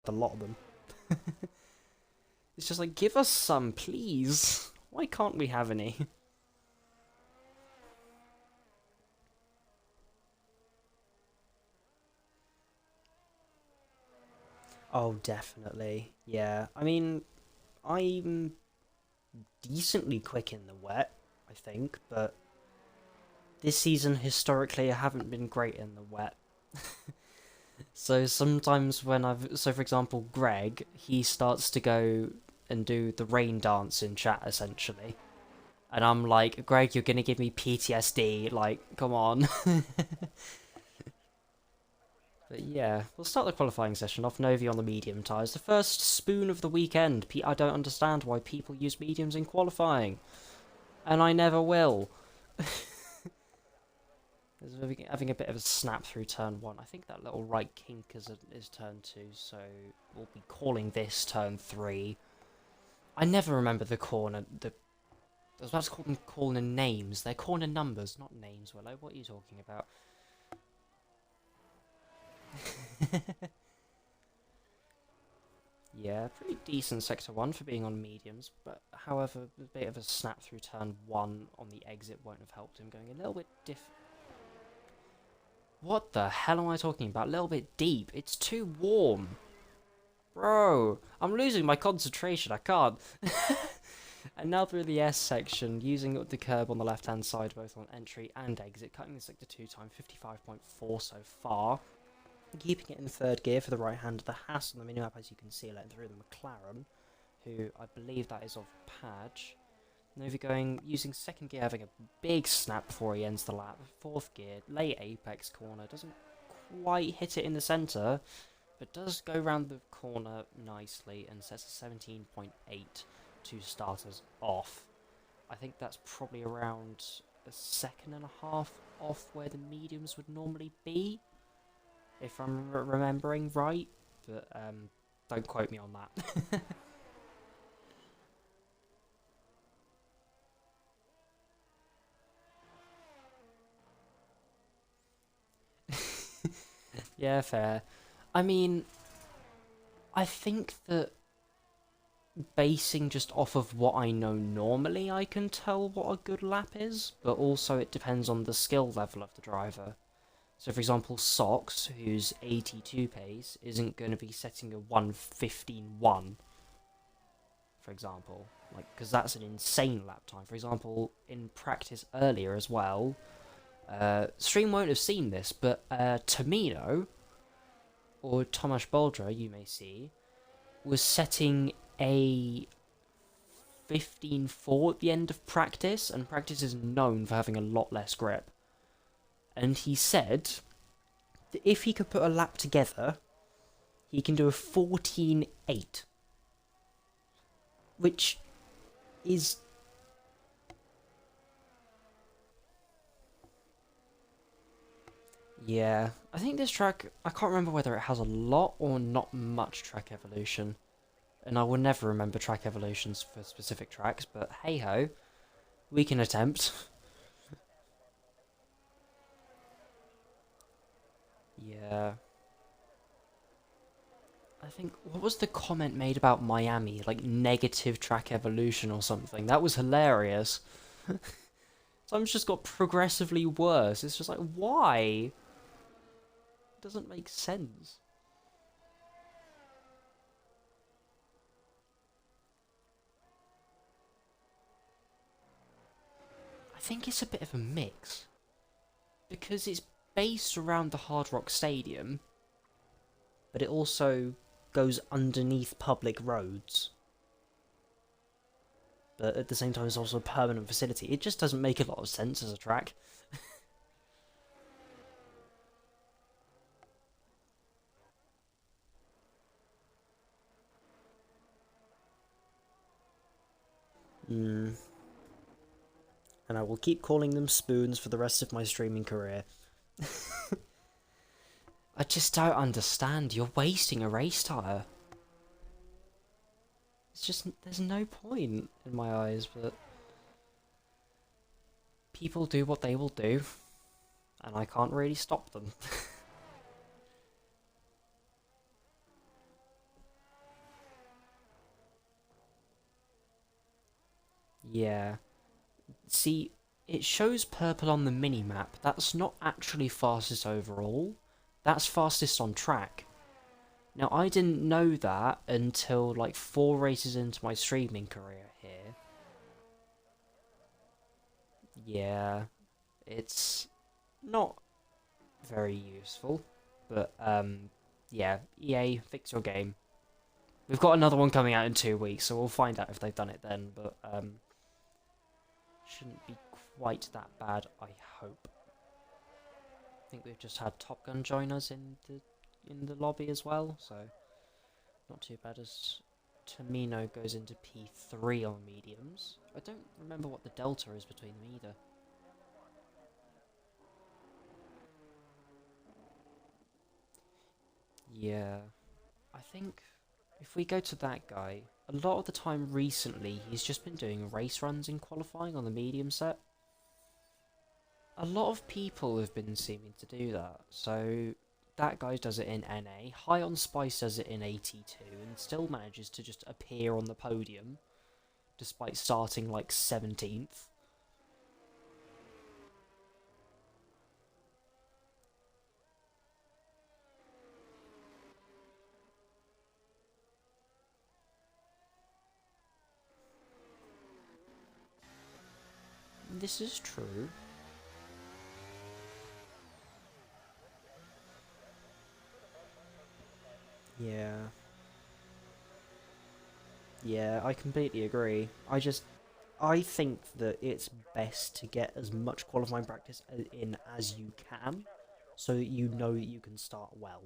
a lot of them. It's just like, give us some, please. Why can't we have any? Oh, definitely. Yeah. I mean, I'm decently quick in the wet, I think, but this season, historically, I haven't been great in the wet. So sometimes when so for example, Greg, he starts to go and do the rain dance in chat, essentially. And I'm like, Greg, you're gonna give me PTSD, like, come on. But yeah, we'll start the qualifying session off. Novi on the medium tyres. The first spoon of the weekend. I don't understand why people use mediums in qualifying. And I never will. Having a bit of a snap through turn 1. I think that little right kink is turn 2, so we'll be calling this turn 3. I never remember the corner. I was about to call them corner names. They're corner numbers, not names, Willow. What are you talking about? Yeah, pretty decent sector 1 for being on mediums, but however, a bit of a snap through turn 1 on the exit won't have helped him, going a little bit What the hell am I talking about? A little bit deep. It's too warm. Bro, I'm losing my concentration. I can't. And now through the S section, using the curb on the left-hand side, both on entry and exit, cutting the sector 2 time 55.4 so far. Keeping it in third gear for the right hand of the Haas on the minimap, as you can see, letting through the McLaren, who I believe that is of Padge. Novi going, using second gear, having a big snap before he ends the lap. Fourth gear, late apex corner, doesn't quite hit it in the centre, but does go round the corner nicely and sets a 17.8 to start us off. I think that's probably around a second and a half off where the mediums would normally be, if I'm remembering right, but don't quote me on that. Yeah, fair. I mean, I think that basing just off of what I know normally, I can tell what a good lap is, but also it depends on the skill level of the driver. So for example, Sox, who's 82 pace, isn't going to be setting a 1:15.1, for example. Like, because that's an insane lap time. For example, in practice earlier as well, stream won't have seen this, but Tamino, or Tomasz Boldra, you may see, was setting a 15.4 at the end of practice, and practice is known for having a lot less grip. And he said that if he could put a lap together, he can do a 14.8, which is... Yeah, I think this track, I can't remember whether it has a lot or not much track evolution. And I will never remember track evolutions for specific tracks, but hey ho, we can attempt. Yeah. I think, what was the comment made about Miami? Like, negative track evolution or something? That was hilarious. Time's just got progressively worse. It's just like, why? It doesn't make sense. I think it's a bit of a mix. Because it's based around the Hard Rock Stadium, but it also goes underneath public roads. But at the same time, it's also a permanent facility. It just doesn't make a lot of sense as a track. And I will keep calling them spoons for the rest of my streaming career. I just don't understand. You're wasting a race tyre. It's just, there's no point in my eyes, but people do what they will do, and I can't really stop them. Yeah. See, it shows purple on the mini-map. That's not actually fastest overall. That's fastest on track. Now, I didn't know that until like 4 races into my streaming career here. Yeah, it's not very useful, but yeah, EA, fix your game. We've got another one coming out in 2 weeks, so we'll find out if they've done it then, but shouldn't be quite that bad, I hope. I think we've just had Top Gun join us in the lobby as well, so not too bad as Tamino goes into P3 on mediums. I don't remember what the delta is between them either. Yeah, I think if we go to that guy, a lot of the time recently he's just been doing race runs in qualifying on the medium set. A lot of people have been seeming to do that, so that guy does it in NA, High on Spice does it in AT2, and still manages to just appear on the podium, despite starting like 17th. This is true. Yeah. Yeah, I completely agree. I think that it's best to get as much qualifying practice in as you can, so that you know that you can start well.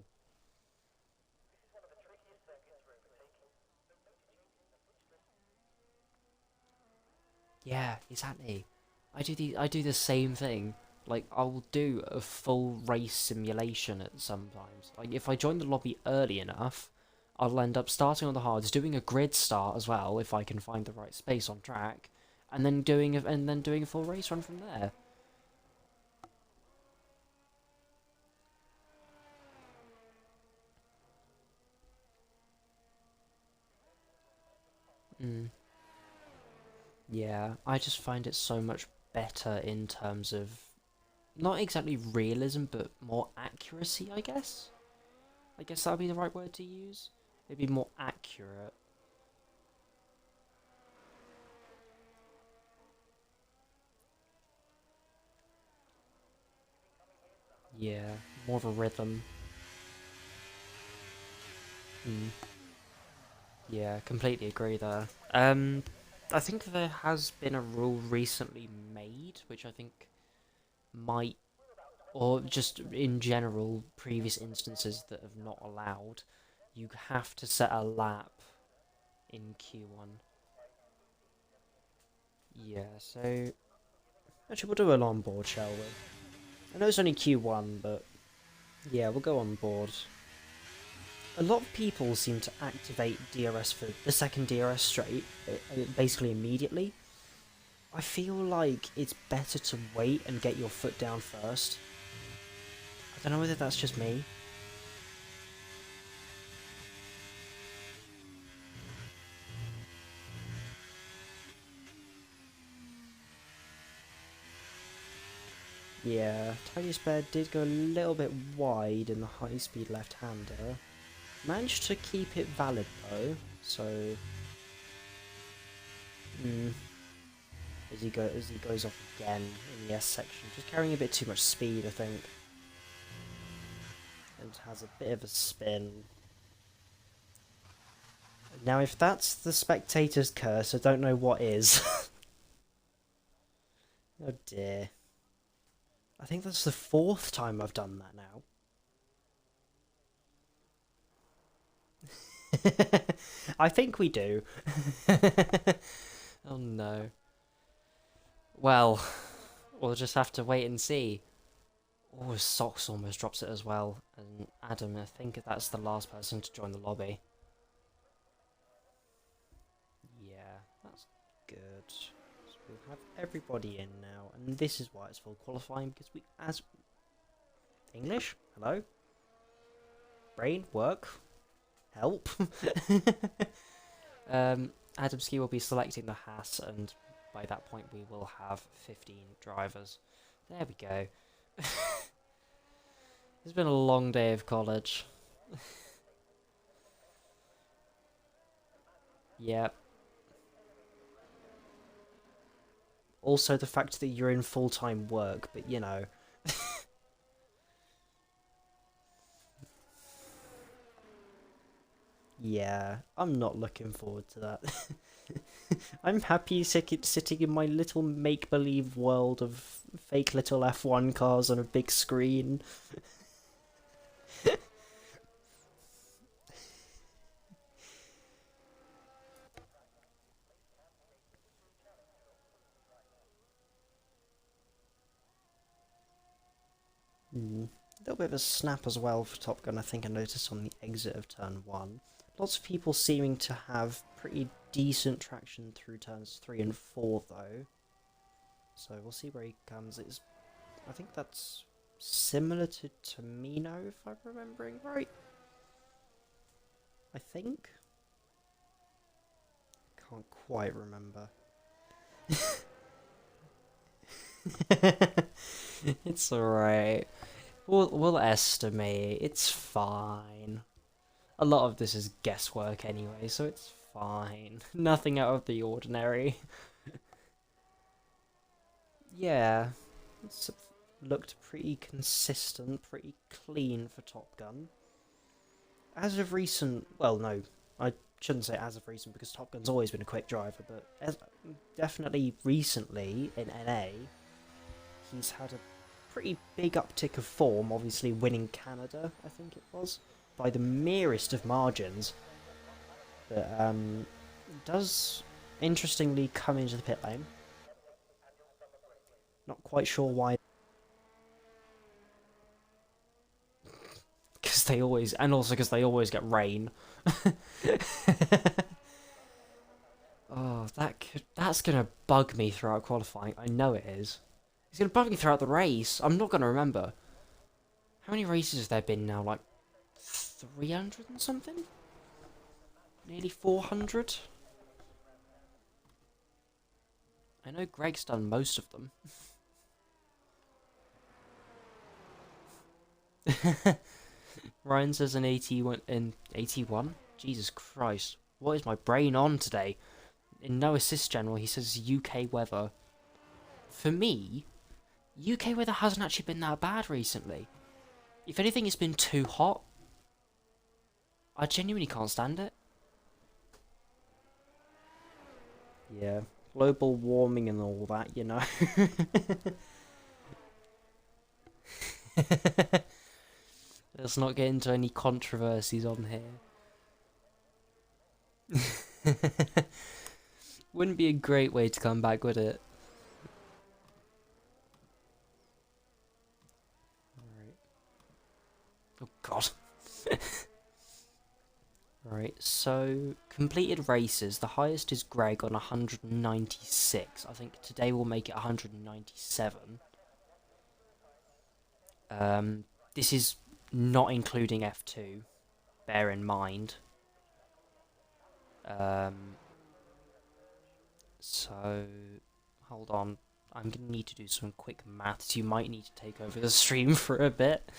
Yeah, exactly. I do the same thing. Like, I'll do a full race simulation at sometimes. Like, if I join the lobby early enough, I'll end up starting on the hards, doing a grid start as well if I can find the right space on track, and then doing a full race run from there. Mm. Yeah, I just find it so much better in terms of not exactly realism, but more accuracy, I guess. I guess that would be the right word to use. It'd be more accurate. Yeah, more of a rhythm. Mm. Yeah, completely agree there. I think there has been a rule recently made, which I think might, or just in general, previous instances that have not allowed, you have to set a lap in Q1. Yeah, so actually we'll do it on board, shall we? I know it's only Q1, but yeah, we'll go on board. A lot of people seem to activate DRS for the second DRS straight, basically immediately. I feel like it's better to wait and get your foot down first. I don't know whether that's just me. Yeah, TidiestBear did go a little bit wide in the high-speed left-hander. Managed to keep it valid though, so as he goes off again in the S section, just carrying a bit too much speed, I think, and has a bit of a spin. Now, if that's the spectator's curse, I don't know what is. Oh dear. I think that's the 4th time I've done that now. I think we do. Oh no. Well, we'll just have to wait and see. Oh, his socks almost drops it as well. And Adam, I think that's the last person to join the lobby. Yeah, that's good. So we'll have everybody in now, and this is why it's full qualifying, because English? Hello? Brain? Work? Help? Adam Ski will be selecting the Haas, and by that point we will have 15 drivers. There we go. It's been a long day of college. Yep. Also the fact that you're in full-time work, but you know. Yeah, I'm not looking forward to that. I'm happy sitting in my little make-believe world of fake little F1 cars on a big screen. A little bit of a snap as well for Top Gun, I think I noticed on the exit of turn 1. Lots of people seeming to have pretty decent traction through turns 3 and 4 though. So we'll see where he comes. I think that's similar to Tamino, if I'm remembering right. I think? Can't quite remember. It's alright. We'll estimate. It's fine. A lot of this is guesswork anyway, so it's fine. Nothing out of the ordinary. Yeah, it's looked pretty consistent, pretty clean for Top Gun. As of recent, well, no, I shouldn't say as of recent because Top Gun's always been a quick driver, but definitely recently in NA, he's had a pretty big uptick of form, obviously winning Canada, I think it was, by the merest of margins. But does interestingly come into the pit lane. Not quite sure why. Because they always, and also because they always get rain. Oh, that's gonna bug me throughout qualifying. I know it is. It's gonna bug me throughout the race. I'm not gonna remember. How many races have there been now? Like 300 and something? Nearly 400? I know Greg's done most of them. Ryan says an 81 in 81? Jesus Christ. What is my brain on today? In no assist general, he says UK weather. For me, UK weather hasn't actually been that bad recently. If anything, it's been too hot. I genuinely can't stand it. Yeah, global warming and all that, you know. Let's not get into any controversies on here. Wouldn't be a great way to come back, would it? Alright. Oh god. Right, so completed races. The highest is Greg on 196. I think today we'll make it 197. This is not including F2. Bear in mind. So hold on. I'm gonna need to do some quick maths. You might need to take over the stream for a bit.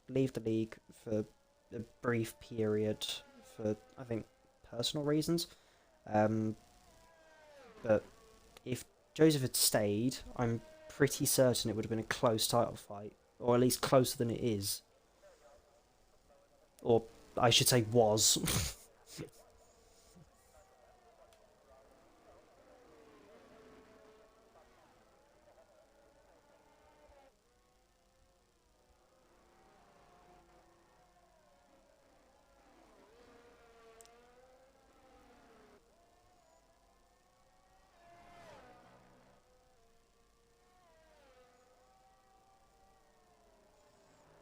leave the league for a brief period for, I think, personal reasons. But if Joseph had stayed, I'm pretty certain it would have been a close title fight, or at least closer than it is. Or I should say was.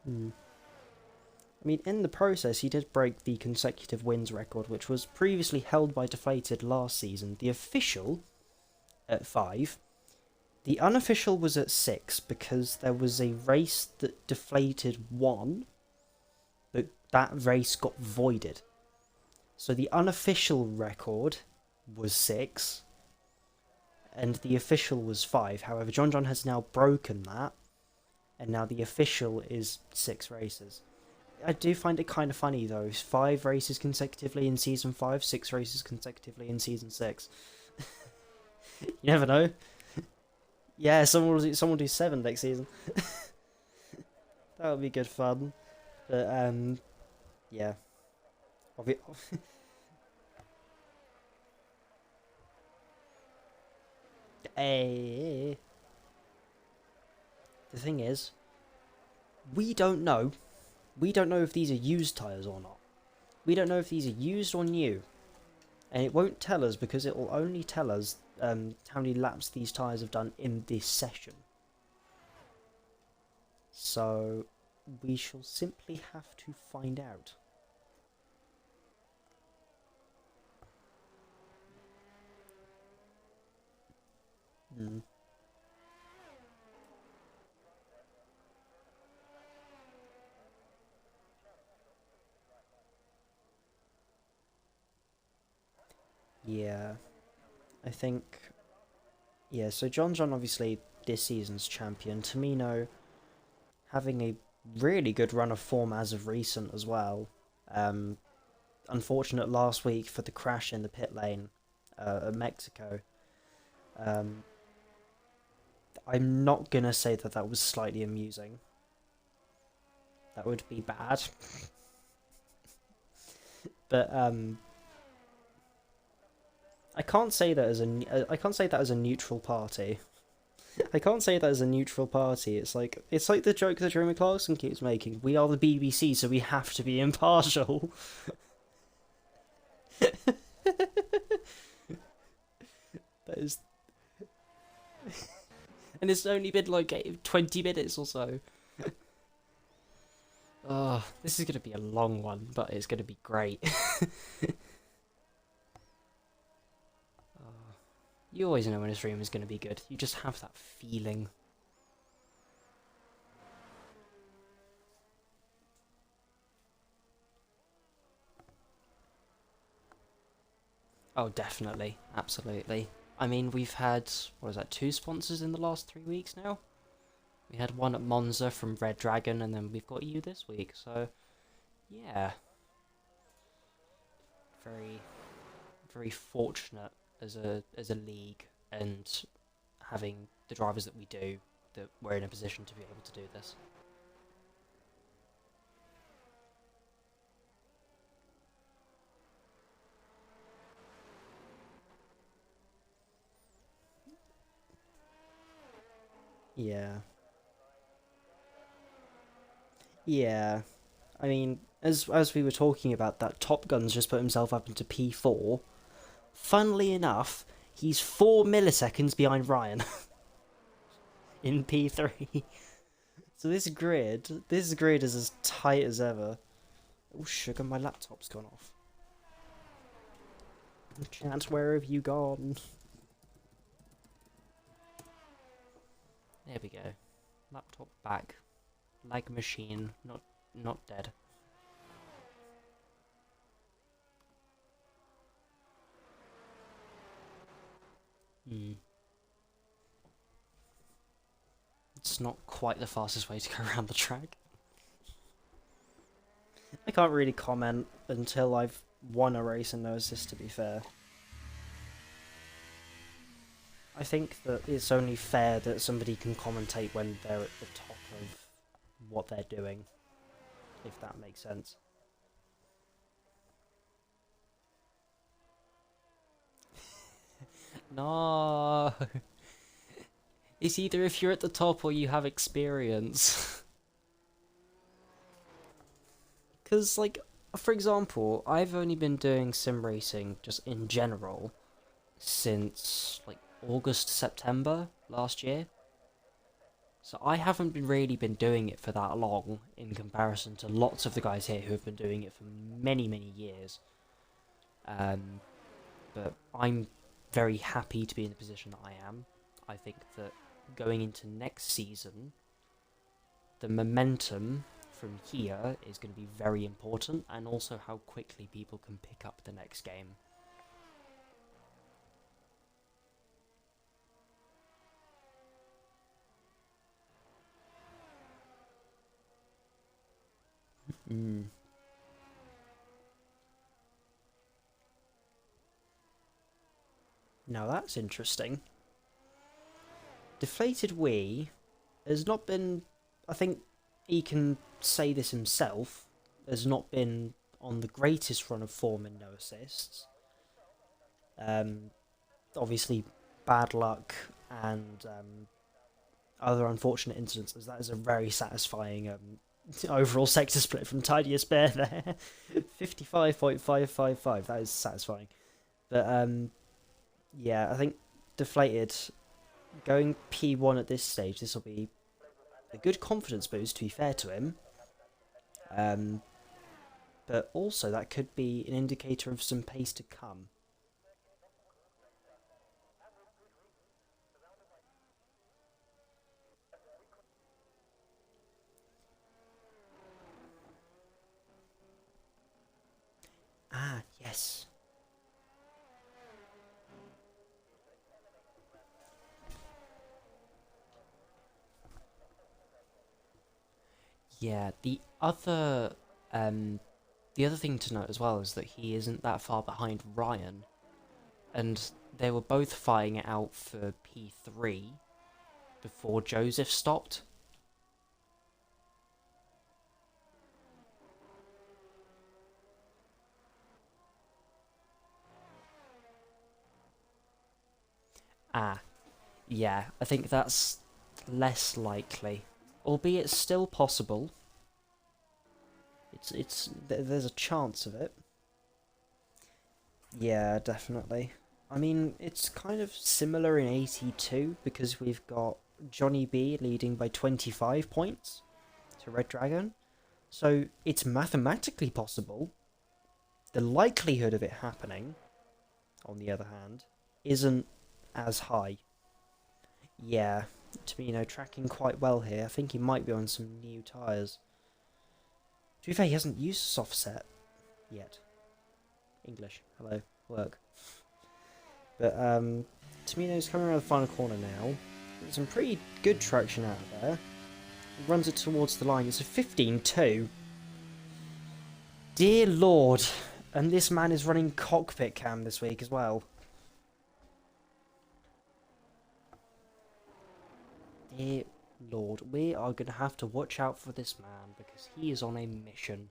I mean, in the process, he did break the consecutive wins record, which was previously held by Deflated last season. The official at 5. The unofficial was at 6 because there was a race that Deflated won, but that race got voided. So the unofficial record was 6, and the official was 5. However, John has now broken that, and now the official is 6 races. I do find it kind of funny though. 5 races consecutively in season 5, 6 races consecutively in season 6. You never know. Yeah, someone will do 7 next season. That would be good fun. But yeah. Hey. The thing is, we don't know. We don't know if these are used tyres or not. We don't know if these are used or new. And it won't tell us because it will only tell us how many laps these tyres have done in this session. So we shall simply have to find out. Yeah, I think, yeah, so John obviously this season's champion. Tamino having a really good run of form as of recent as well. Unfortunate last week for the crash in the pit lane at Mexico. I'm not gonna say that that was slightly amusing. That would be bad. But I can't say that as a neutral party. I can't say that as a neutral party. It's like the joke that Jeremy Clarkson keeps making. We are the BBC, so we have to be impartial. That is, and it's only been like 20 minutes or so. Oh, this is gonna be a long one, but it's gonna be great. You always know when a stream is going to be good. You just have that feeling. Oh, definitely. Absolutely. I mean, we've had, what is that, 2 sponsors in the last 3 weeks now? We had one at Monza from Red Dragon, and then we've got you this week, so yeah. Very, very fortunate as a league, and having the drivers that we do, that we're in a position to be able to do this. Yeah. Yeah. I mean, as we were talking about that, Top Gun's just put himself up into P4. Funnily enough, he's 4 milliseconds behind Ryan in P3. So this grid is as tight as ever. Oh sugar, my laptop's gone off. Chat, where have you gone? There we go. Laptop back. Like machine, not dead. It's not quite the fastest way to go around the track. I can't really comment until I've won a race and no assist, to be fair. I think that it's only fair that somebody can commentate when they're at the top of what they're doing, if that makes sense. No! It's either if you're at the top or you have experience. Because, like, for example, I've only been doing sim racing just in general since, like, August, September last year. So I haven't really been doing it for that long in comparison to lots of the guys here who have been doing it for many, many years. But I'm very happy to be in the position that I am. I think that going into next season, the momentum from here is going to be very important, and also how quickly people can pick up the next game. Now that's interesting. DeflatedWee has not been, I think he can say this himself, has not been on the greatest run of form in no assists. Obviously bad luck and other unfortunate incidences. That is a very satisfying overall sector split from TidiestBear there. 55.555, that is satisfying. But yeah, I think Deflated going P1 at this stage, this will be a good confidence boost, to be fair to him. But also that could be an indicator of some pace to come. Ah, yes. Yeah, the other thing to note as well is that he isn't that far behind Ryan, and they were both fighting it out for P3 before Joseph stopped. Ah, yeah, I think that's less likely, albeit still possible. There's a chance of it. Yeah, definitely. I mean, it's kind of similar in 82 because we've got Johnny B leading by 25 points to Red Dragon. So it's mathematically possible. The likelihood of it happening, on the other hand, isn't as high. Yeah, Tamino tracking quite well here. I think he might be on some new tyres. To be fair, he hasn't used soft set yet. English, hello, work. But Tamino's coming around the final corner now. Some pretty good traction out of there. He runs it towards the line. It's a 15-2. Dear Lord. And this man is running cockpit cam this week as well. Dear Lord. We are going to have to watch out for this man because he is on a mission.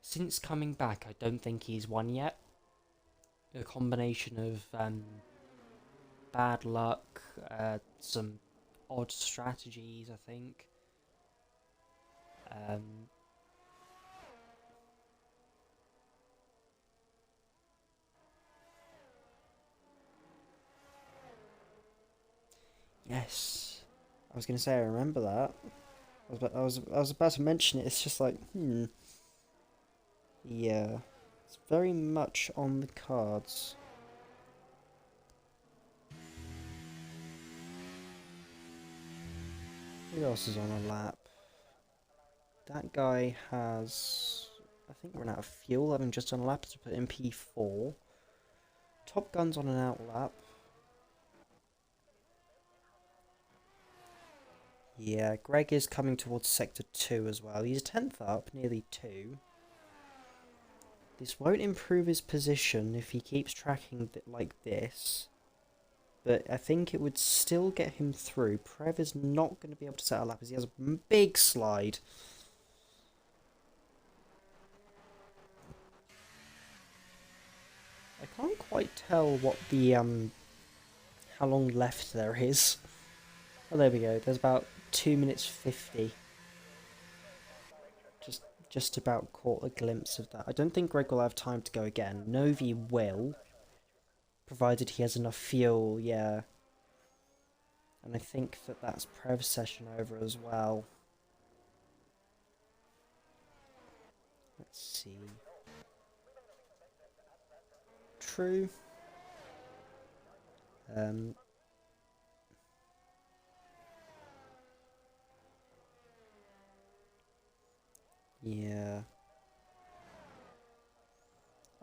Since coming back, I don't think he's won yet. A combination of bad luck, some odd strategies, I think. Yes, I was going to say I remember that. I was about to mention it. It's just like, yeah, it's very much on the cards. Who else is on a lap? That guy has, I think, run out of fuel, having just done a lap to put in P4. Top Gun's on an out lap. Yeah, Greg is coming towards Sector 2 as well. He's a 10th up, nearly 2. This won't improve his position if he keeps tracking like this. But I think it would still get him through. Prev is not going to be able to set a lap as he has a big slide. I can't quite tell what the how long left there is. Oh, there we go. There's about 2 minutes 50. Just about caught a glimpse of that. I don't think Greg will have time to go again. Novi will, provided he has enough fuel, yeah. And I think that that's Prev's session over as well. Let's see. True. Yeah.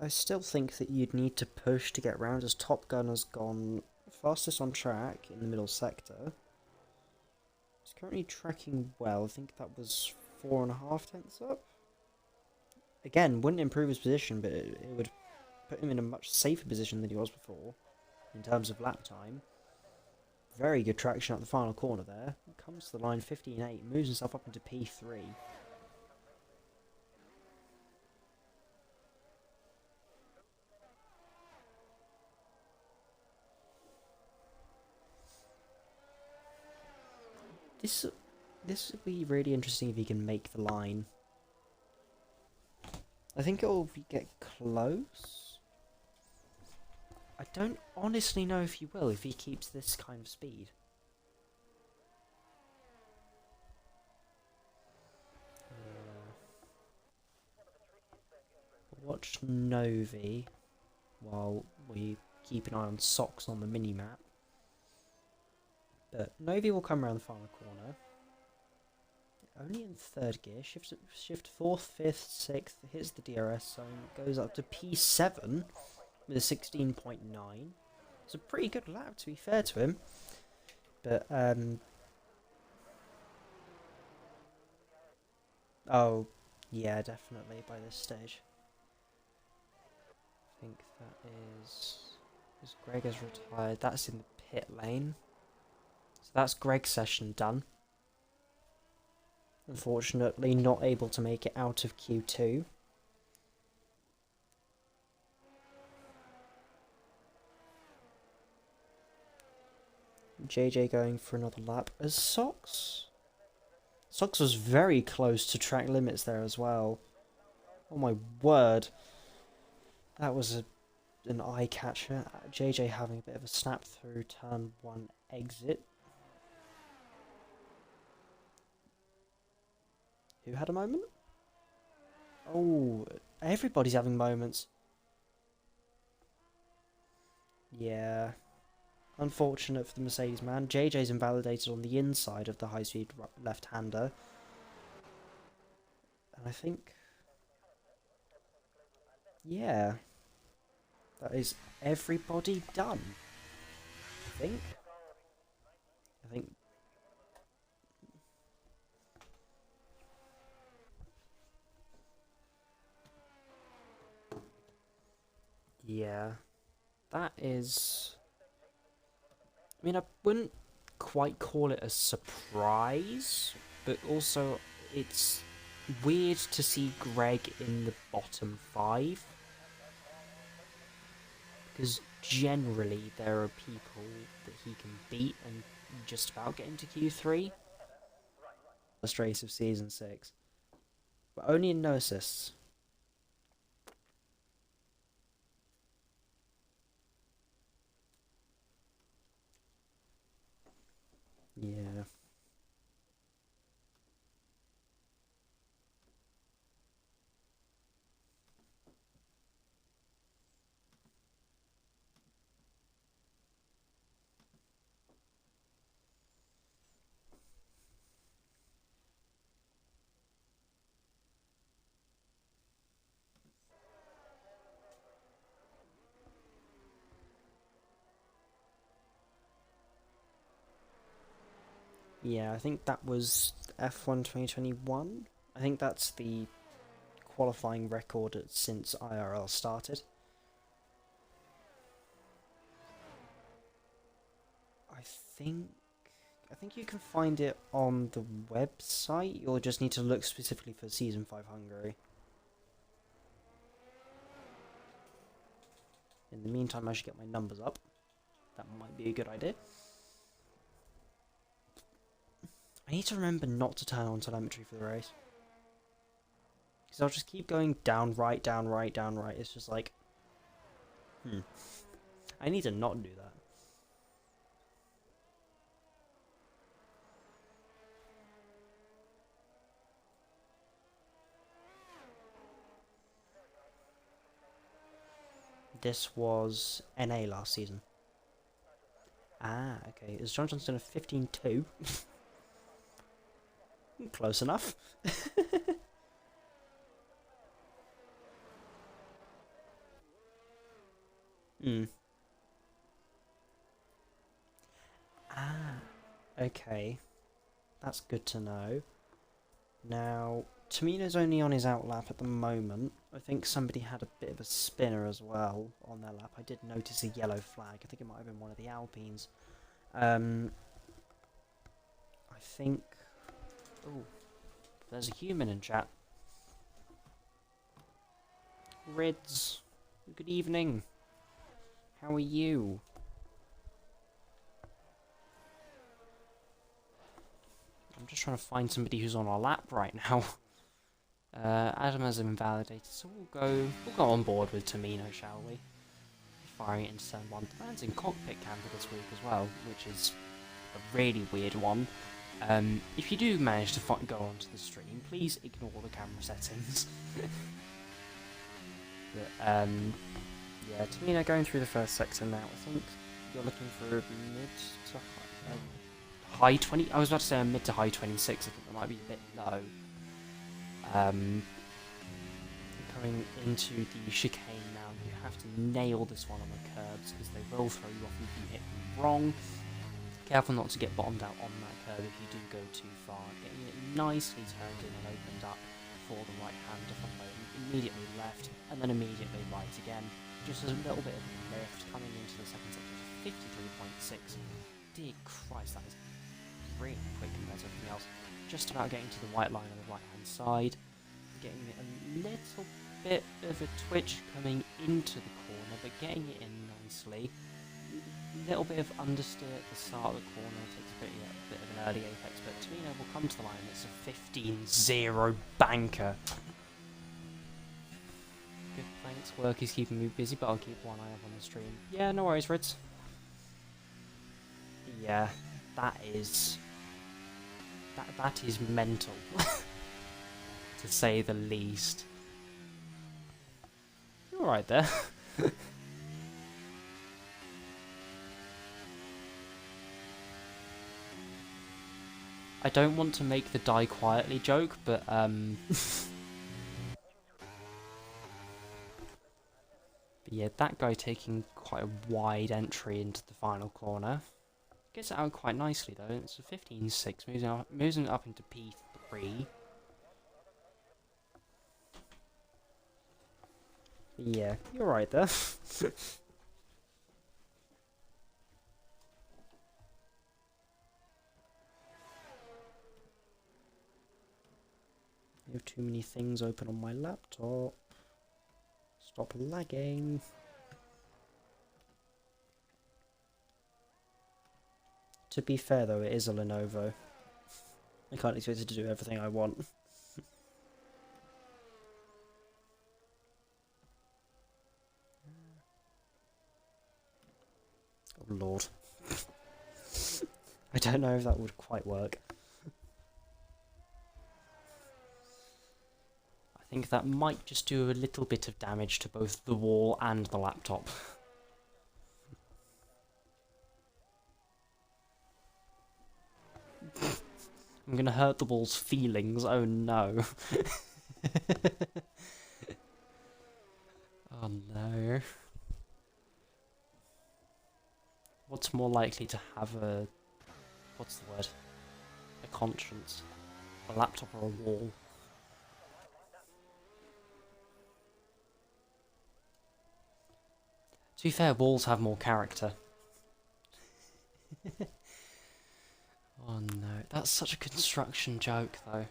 I still think that you'd need to push to get round, as Top Gun has gone fastest on track in the middle sector. He's currently tracking well. I think that was 4.5 tenths up. Again, wouldn't improve his position, but it would put him in a much safer position than he was before in terms of lap time. Very good traction at the final corner there. Comes to the line 15.8, moves himself up into P3. This would be really interesting if he can make the line. I think it will get close. I don't honestly know if he will, if he keeps this kind of speed. Watch Novi while we keep an eye on Socks on the mini-map. But Novi will come around the final corner. Only in 3rd gear. Shift 4th, 5th, 6th. Hits the DRS zone. Goes up to P7 with a 16.9. It's a pretty good lap, to be fair to him. But, oh, yeah, definitely by this stage. I think that is... Because Greg has retired. That's in the pit lane. So that's Greg's session done. Unfortunately, not able to make it out of Q2. JJ going for another lap as Socks. Socks was very close to track limits there as well. Oh my word. That was an eye catcher. JJ having a bit of a snap through turn 1 exit. Who had a moment? Oh, everybody's having moments. Yeah. Unfortunate for the Mercedes man. JJ's invalidated on the inside of the high-speed left-hander. And I think... Yeah. That is everybody done. I think. Yeah. That is... I mean, I wouldn't quite call it a surprise, but also it's weird to see Greg in the bottom 5. Because generally there are people that he can beat and just about get into Q3. First race of Season 6. But only in no assists. Yeah. Yeah, I think that was F1 2021. I think that's the qualifying record since IRL started. I think you can find it on the website. You'll just need to look specifically for Season 5 Hungary. In the meantime, I should get my numbers up. That might be a good idea. I need to remember not to turn on telemetry for the race. Because I'll just keep going down, right, down, right, down, right. It's just like... I need to not do that. This was NA last season. Ah, okay. Is John Johnston a 15.2? Close enough. Ah, okay. That's good to know. Now, Tamina's only on his out lap at the moment. I think somebody had a bit of a spinner as well on their lap. I did notice a yellow flag. I think it might have been one of the Alpines. I think... Oh, there's a human in chat. Rids, good evening. How are you? I'm just trying to find somebody who's on our lap right now. Adam has invalidated, so we'll go on board with Tamino, shall we? Firing it into turn 1. The man's in cockpit camper this week as well, which is a really weird one. If you do manage to go onto the stream, please ignore the camera settings. But, yeah, Tamino going through the first sector now. I think you're looking for a mid to high 20. I was about to say a mid to high 26. I think that might be a bit low. Coming into the chicane now, you have to nail this one on the curbs because they will throw you off if you hit them wrong. Careful not to get bottomed out on that curb if you do go too far. Getting it nicely turned in and opened up for the right-hander from home. Immediately left, and then immediately right again. Just a little bit of a lift coming into the second sector to 53.6. Dear Christ, that is really quick compared to everything else. Just about getting to the white line on the right-hand side. Getting it a little bit of a twitch coming into the corner, but getting it in nicely. A little bit of understeer at the start of the corner, takes a bit of an early apex, but Tamino will come to the line. It's a 15-0 banker. Good, thanks. Work is keeping me busy, but I'll keep one eye up on the stream. Yeah, no worries, Ritz. Yeah, that is mental, to say the least. You're alright there. I don't want to make the die quietly joke, but but yeah, that guy taking quite a wide entry into the final corner. Gets it out quite nicely though. It's a 15.6, moving up into P3. Yeah, you're right there. I have too many things open on my laptop. Stop lagging. To be fair though, it is a Lenovo. I can't expect it to do everything I want. Oh lord. I don't know if that would quite work. I think that might just do a little bit of damage to both the wall and the laptop. I'm gonna hurt the wall's feelings, oh no. Oh no. What's more likely to have a... what's the word? a conscience. A laptop or a wall. To be fair, walls have more character. Oh no, that's such a construction joke though.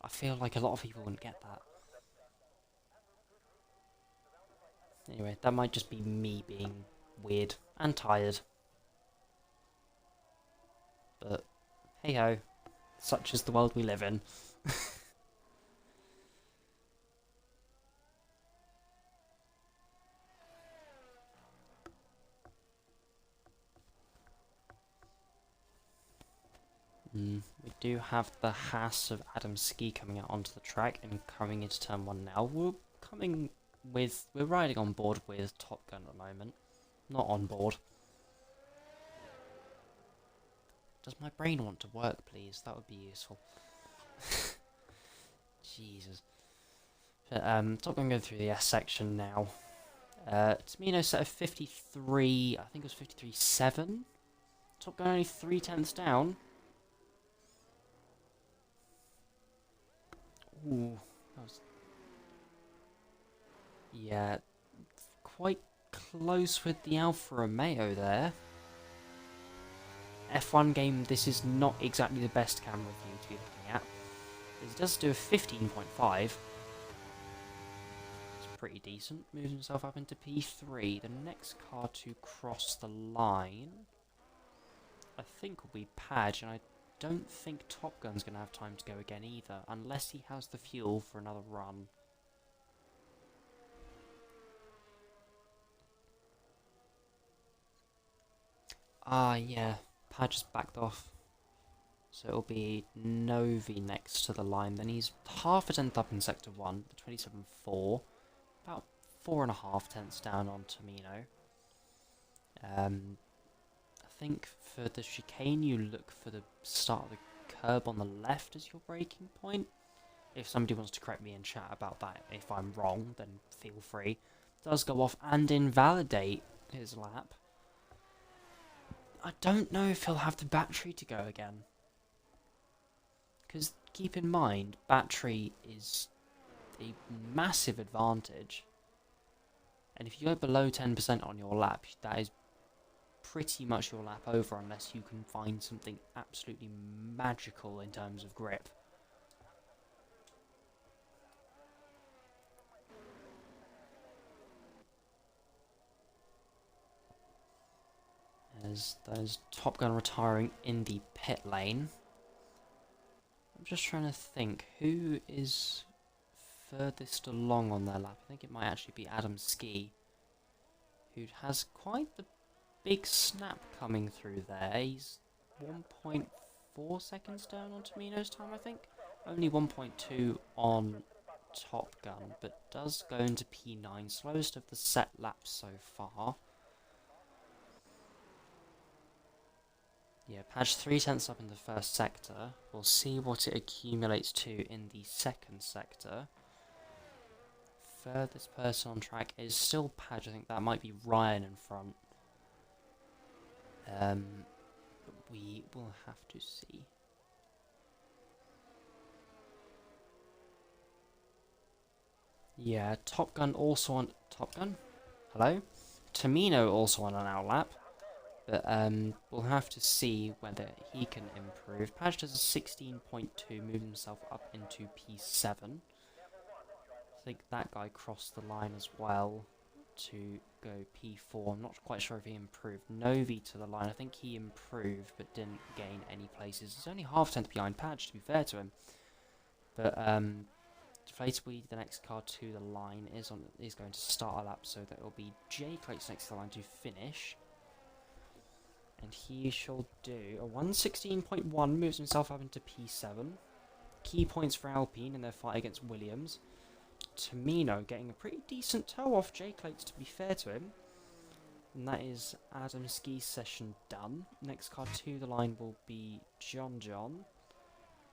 I feel like a lot of people wouldn't get that. Anyway, that might just be me being weird and tired. But hey ho, such is the world we live in. We do have the Haas of Adam Ski coming out onto the track and coming into turn 1 now. We're riding on board with Top Gun at the moment. Not on board. Does my brain want to work, please? That would be useful. Jesus. But, Top Gun going through the S section now. Tamino set a 53, I think it was 53.7. Top Gun only 3/10 down. Ooh, that was... Yeah, quite close with the Alfa Romeo there. F1 game, this is not exactly the best camera view to be looking at. It does do a 15.5. It's pretty decent. Moves himself up into P3. The next car to cross the line, I think, will be Padge, and I don't think Top Gun's going to have time to go again either, unless he has the fuel for another run. Ah, yeah. Padge has backed off. So it'll be Novi next to the line. Then he's half a tenth up in Sector 1, the 27.4. About 4.5 tenths down on Tamino. I think for the chicane you look for the start of the curb on the left as your braking point. If somebody wants to correct me in chat about that, if I'm wrong, then feel free. It does go off and invalidate his lap. I don't know if he'll have the battery to go again. Because keep in mind, battery is a massive advantage. And if you go below 10% on your lap, that is pretty much your lap over unless you can find something absolutely magical in terms of grip. There's Top Gun retiring in the pit lane. I'm just trying to think, who is furthest along on their lap? I think it might actually be Adam Ski, who has quite the big snap coming through there. He's 1.4 seconds down on Tamino's time, I think. Only 1.2 on Top Gun, but does go into P9, slowest of the set laps so far. Yeah, Padge 3/10 up in the first sector. We'll see what it accumulates to in the second sector. Furthest person on track is still Padge. I think that might be Ryan in front. But we will have to see. Yeah, Top Gun also on... Top Gun? Hello? Tamino also on an outlap. But we'll have to see whether he can improve. Padge does a 16.2, moving himself up into P7. I think that guy crossed the line as well to go P4. I'm not quite sure if he improved. Novi to the line. I think he improved but didn't gain any places. He's only half a tenth behind Padge, to be fair to him. But DeflatedWee, the next car to the line, is going to start a lap, so that it will be J Crates next to the line to finish. And he shall do a 116.1, moves himself up into P7. Key points for Alpine in their fight against Williams. Tamino getting a pretty decent toe off J-Clates, to be fair to him. And that is Adam Ski's session done. Next car to the line will be John,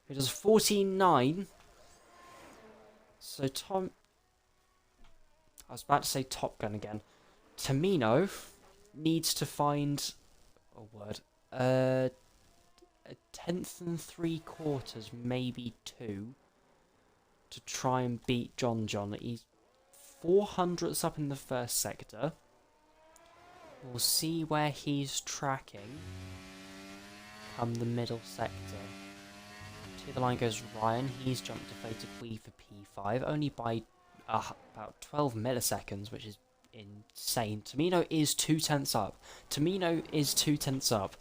who does 14.9. So I was about to say Top Gun again. Tamino needs to find... a tenth and 3/4, maybe 2, to try and beat John. He's 400ths up in the first sector. We'll see where he's tracking come the middle sector. To the line goes Ryan. He's jumped DeflatedWee for P5, only by about 12 milliseconds, which is insane. Tamino is 2/10 up. Tamino is 2/10 up.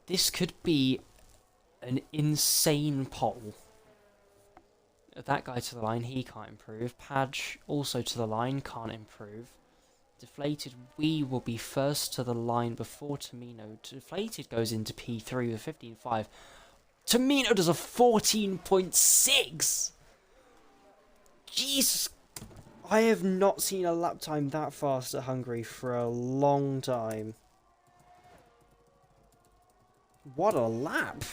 This could be an insane pole. That guy to the line, he can't improve. Padge also to the line, can't improve. DeflatedWee will be first to the line before Tamino. Deflated goes into P3 with 15.5. Tamino does a 14.6! Jesus! I have not seen a lap time that fast at Hungary for a long time. What a lap!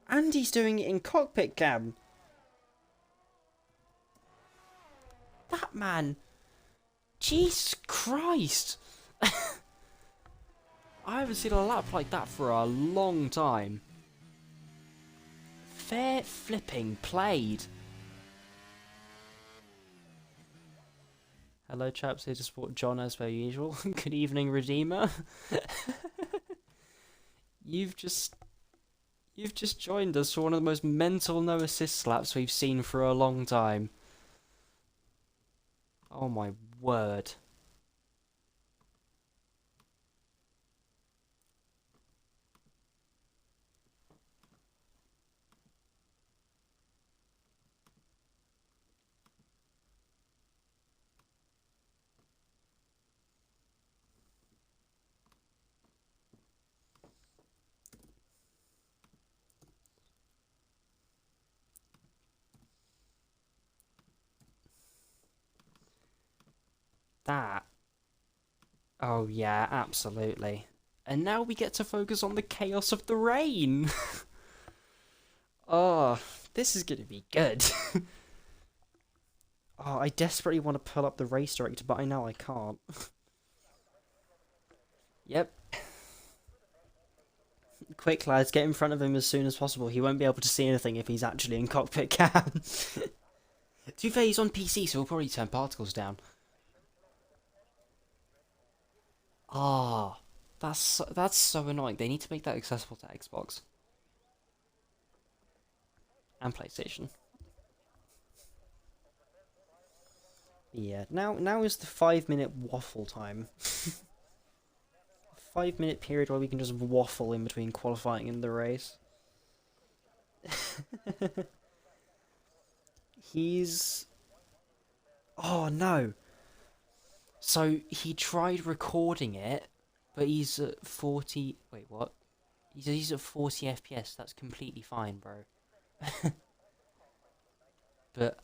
And he's doing it in cockpit cam. That man. Jesus Christ. I haven't seen a lap like that for a long time. Fair flipping played. Hello chaps, here to support John as per usual. Good evening, Redeemer. You've just joined us for one of the most mental no assist slaps we've seen for a long time. Oh my word. That. Oh yeah, absolutely. And now we get to focus on the chaos of the rain. Oh, this is gonna be good. Oh, I desperately want to pull up the race director, but I know I can't. Yep. Quick lads, get in front of him as soon as possible. He won't be able to see anything if he's actually in cockpit cam. To be fair, he's on PC, so he'll probably turn particles down. Ah, that's so annoying. They need to make that accessible to Xbox and PlayStation. Yeah, now is the 5-minute waffle time. 5-minute period where we can just waffle in between qualifying and the race. He's... Oh no! So, he tried recording it, but he's at 40... Wait, what? He's at 40 FPS, that's completely fine, bro. But,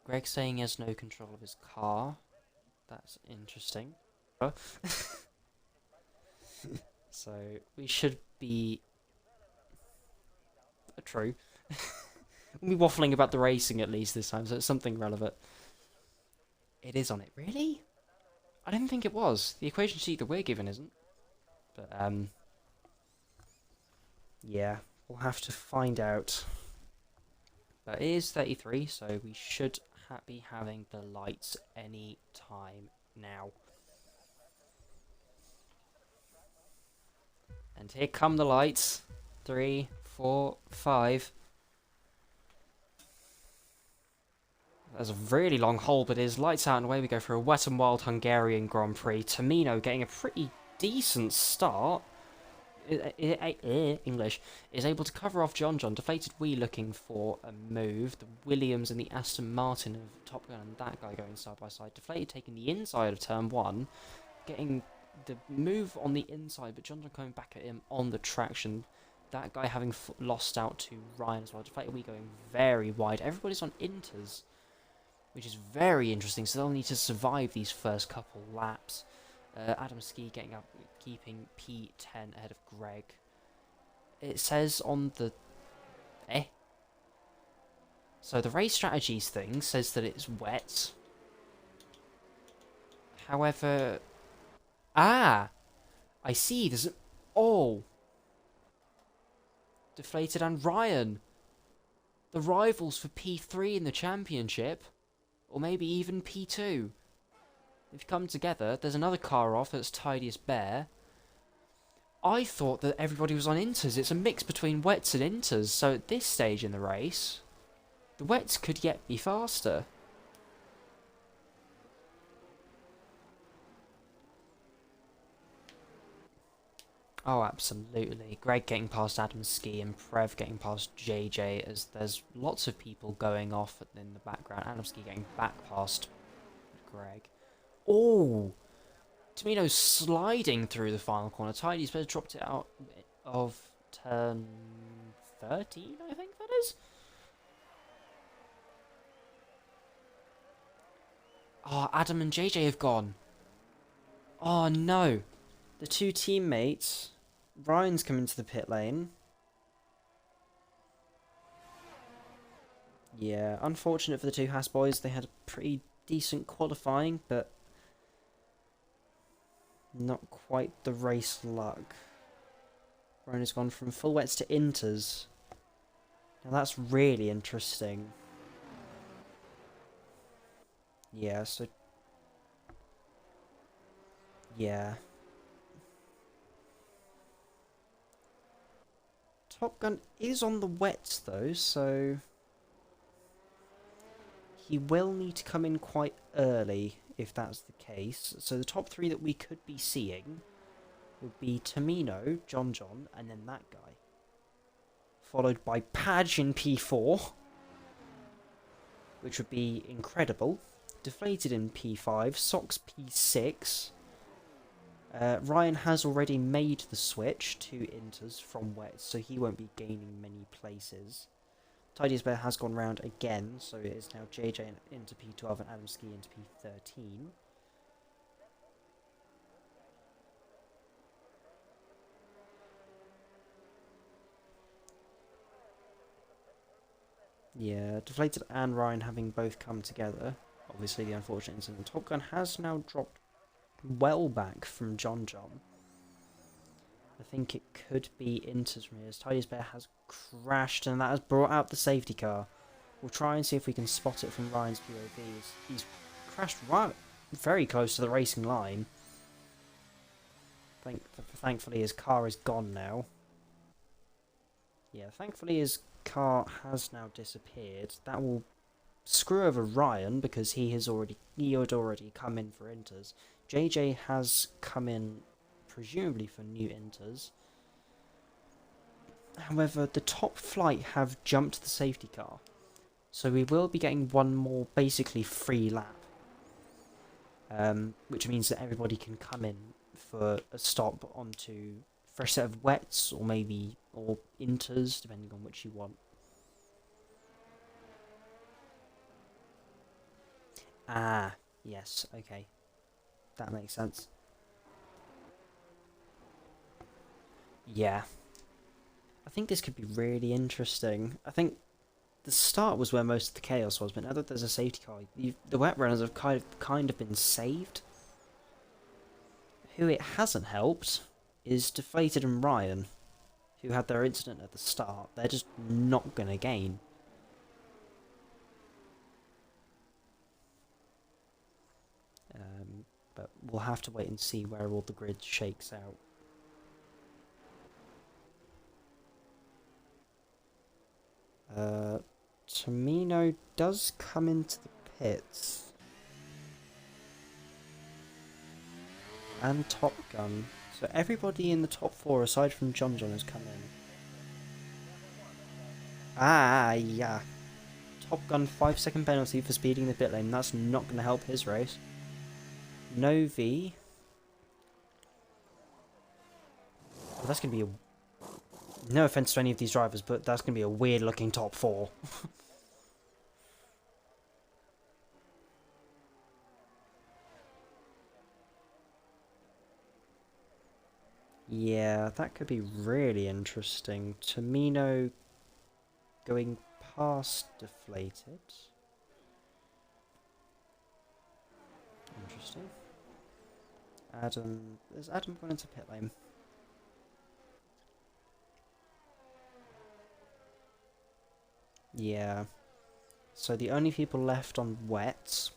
Greg's saying he has no control of his car. That's interesting. So, we should be... True. We'll be waffling about the racing at least this time, so it's something relevant. It is on it. Really? I didn't think it was. The equation sheet that we're given isn't. But, yeah, we'll have to find out. But it is 33, so we should be having the lights any time now. And here come the lights. 3, 4, 5. There's a really long hole, but it is lights out and away we go for a wet and wild Hungarian Grand Prix. Tamino getting a pretty decent start. English is able to cover off John. DeflatedWee looking for a move. The Williams and the Aston Martin of Top Gun and that guy going side by side. Deflated taking the inside of turn 1, getting the move on the inside, but John coming back at him on the traction. That guy having lost out to Ryan as well. DeflatedWee going very wide. Everybody's on inters, which is very interesting, so they'll need to survive these first couple laps. Adam Ski getting up, keeping P10 ahead of Greg. It says on the... So the race strategies thing says that it's wet. However, Ah! I see, there's... Oh! Deflated and Ryan! The rivals for P3 in the championship. Or maybe even P2. They've come together. There's another car off, that's TidiestBear. I thought that everybody was on Inters. It's a mix between wets and Inters, so at this stage in the race, the wets could yet be faster. Oh, absolutely. Greg getting past Adamski and Prev getting past JJ, as there's lots of people going off in the background. Adamski getting back past Greg. Oh! Tamino's sliding through the final corner. TidiestBear dropped it out of turn 13, I think that is. Oh, Adam and JJ have gone. Oh no. The two teammates. Ryan's come into the pit lane. Yeah, unfortunate for the two Haas boys. They had a pretty decent qualifying, but not quite the race luck. Ryan has gone from full wets to inters. Now that's really interesting. Yeah, so... yeah. Top Gun is on the wets though, so... he will need to come in quite early if that's the case. So the top three that we could be seeing would be Tamino, John, and then that guy. Followed by Padge in P4, which would be incredible. Deflated in P5, Sox P6. Ryan has already made the switch to inters from wets, so he won't be gaining many places. TidiestBear has gone round again, so it is now JJ into P12 and Adamski into P13. Yeah, Deflated and Ryan having both come together. Obviously the unfortunate incident. Top Gun has now dropped well back from John. I think it could be inters from here, as TidiestBear has crashed and that has brought out the safety car. We'll try and see if we can spot it from Ryan's POV. He's crashed right very close to the racing line. Thankfully his car is gone now. Yeah, thankfully his car has now disappeared. That will screw over Ryan because he had already come in for inters. JJ has come in presumably for new inters. However, the top flight have jumped the safety car, so we will be getting one more basically free lap, which means that everybody can come in for a stop onto fresh set of wets or inters, depending on which you want. Ah, yes, okay, that makes sense. Yeah. I think this could be really interesting. I think the start was where most of the chaos was, but now that there's a safety car, the wet runners have kind of been saved. Who it hasn't helped is Deflated and Ryan, who had their incident at the start. They're just not going to gain. But we'll have to wait and see where all the grid shakes out. Tamino does come into the pits. And Top Gun. So everybody in the top four aside from John has come in. Ah, yeah. Top Gun 5-second penalty for speeding the pit lane. That's not going to help his race. Novi. Oh, that's going to be a... no offense to any of these drivers, but that's going to be a weird looking top four. Yeah, that could be really interesting. Tamino going past Deflated. Interesting. Adam... Has Adam gone into pit lane? Yeah. So the only people left on wets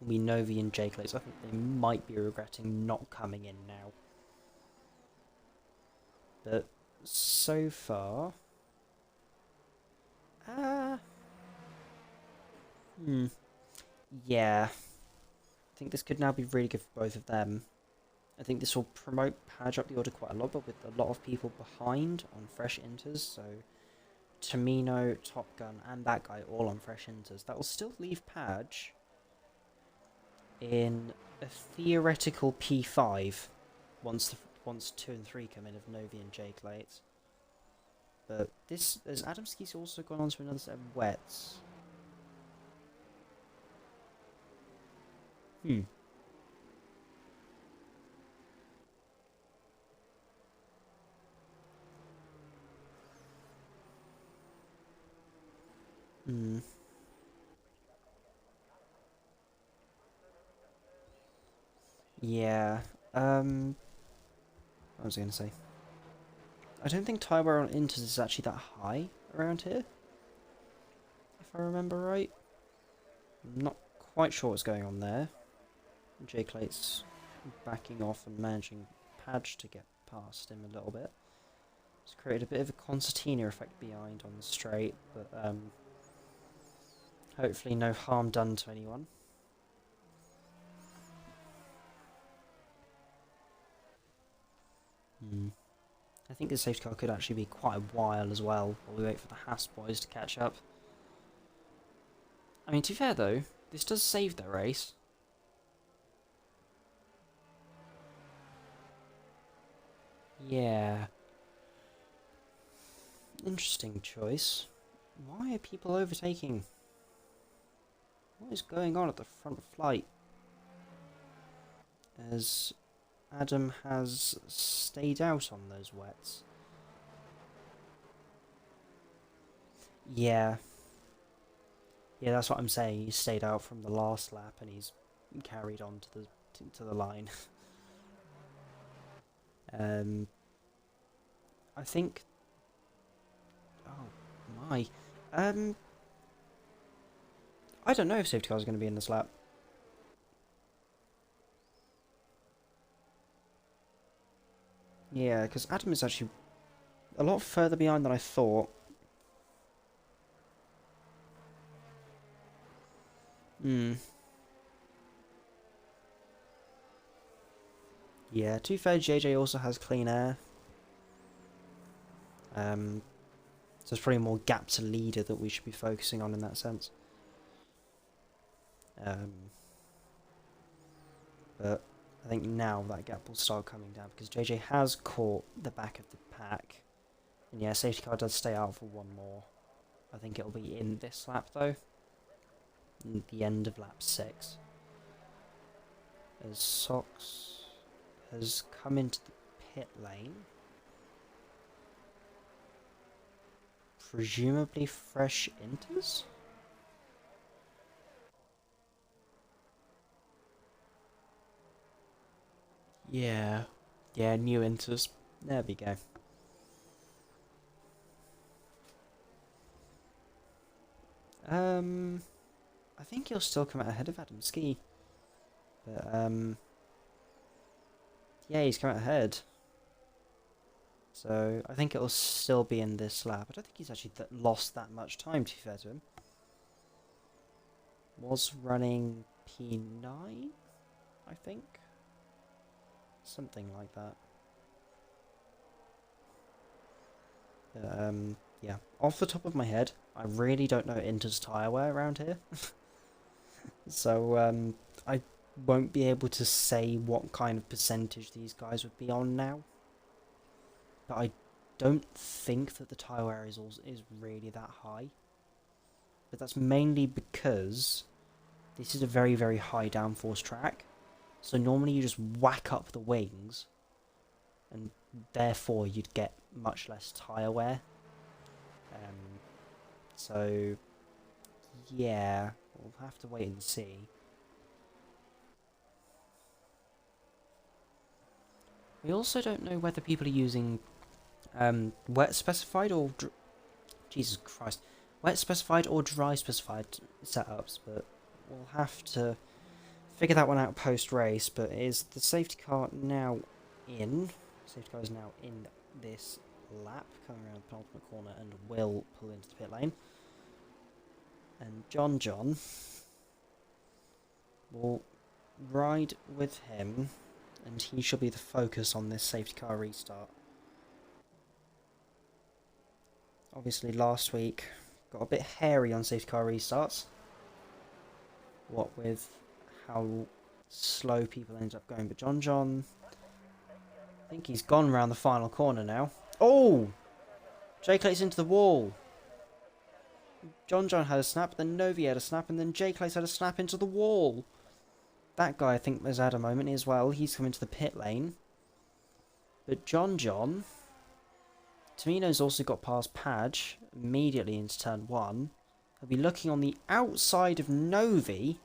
will be Novi and Jake. I think they might be regretting not coming in now. But so far... Yeah. I think this could now be really good for both of them. I think this will promote Padge up the order quite a lot, but with a lot of people behind on fresh inters, so Tamino, Top Gun, and that guy all on fresh inters. That will still leave Padge in a theoretical P5 once 2 and 3 come in of Novi and Jake late. But this has Adamski's also gone on to another set of wets. Yeah. What was I going to say? I don't think tire wear on inters is actually that high around here, if I remember right. I'm not quite sure what's going on there. Jake Late's backing off and managing Padge to get past him a little bit. It's created a bit of a concertina effect behind on the straight, but hopefully no harm done to anyone. I think the safety car could actually be quite a while as well, while we wait for the Haas boys to catch up. I mean, to be fair though, this does save their race. Yeah. Interesting choice. Why are people overtaking? What is going on at the front flight? As Adam has stayed out on those wets. Yeah. Yeah, that's what I'm saying. He stayed out from the last lap and he's carried on to the line. I think... Oh, my. I don't know if safety cars are going to be in this lap. Yeah, because Adam is actually a lot further behind than I thought. Yeah, to be fair, JJ also has clean air. So there's probably more gap to leader that we should be focusing on in that sense. But I think now that gap will start coming down because JJ has caught the back of the pack. And yeah, safety car does stay out for one more. I think it'll be in this lap though. At the end of lap 6. As Sox has come into the pit lane. Presumably fresh inters? Yeah. Yeah, new inters. There we go. I think he'll still come out ahead of Adam Ski. But, yeah, he's come out ahead. So, I think it'll still be in this lap. I don't think he's actually lost that much time, to be fair to him. Was running P9, I think? Something like that. Yeah, off the top of my head, I really don't know Inter's tyre wear around here. So, I won't be able to say what kind of percentage these guys would be on now. But I don't think that the tyre wear is really that high. But that's mainly because this is a very, very high downforce track. So normally you just whack up the wings, and therefore you'd get much less tyre wear. So, yeah, we'll have to wait and see. We also don't know whether people are using wet specified or Jesus Christ, wet specified or dry specified setups, but we'll have to figure that one out post race. But is the safety car now in? Safety car is now in this lap, coming around the penultimate corner, and will pull into the pit lane. And John will ride with him, and he shall be the focus on this safety car restart. Obviously last week got a bit hairy on safety car restarts. What with how slow people ended up going, but John, I think he's gone around the final corner now. Oh! J-Clate's into the wall. John had a snap, then Novi had a snap, and then J-Clate had a snap into the wall. That guy I think has had a moment as well. He's come into the pit lane. But John, Tamino's also got past Padge immediately into turn 1. He'll be looking on the outside of Novi.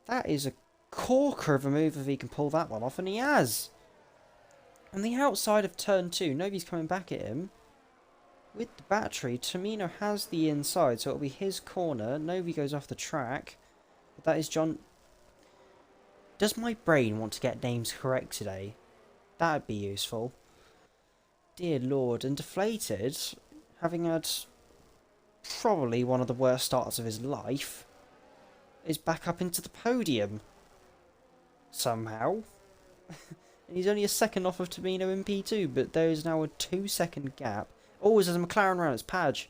That is a corker of a move if he can pull that one off, and he has. On the outside of turn 2, Novi's coming back at him. With the battery, Tamino has the inside, so it'll be his corner. Novi goes off the track. But that is John. Does my brain want to get names correct today? That'd be useful. Dear Lord. And Deflated, having had probably one of the worst starts of his life, is back up into the podium. Somehow. And he's only a second off of Tamino in P2, but there is now a 2-second gap. Oh, there's a McLaren around, it's Padge.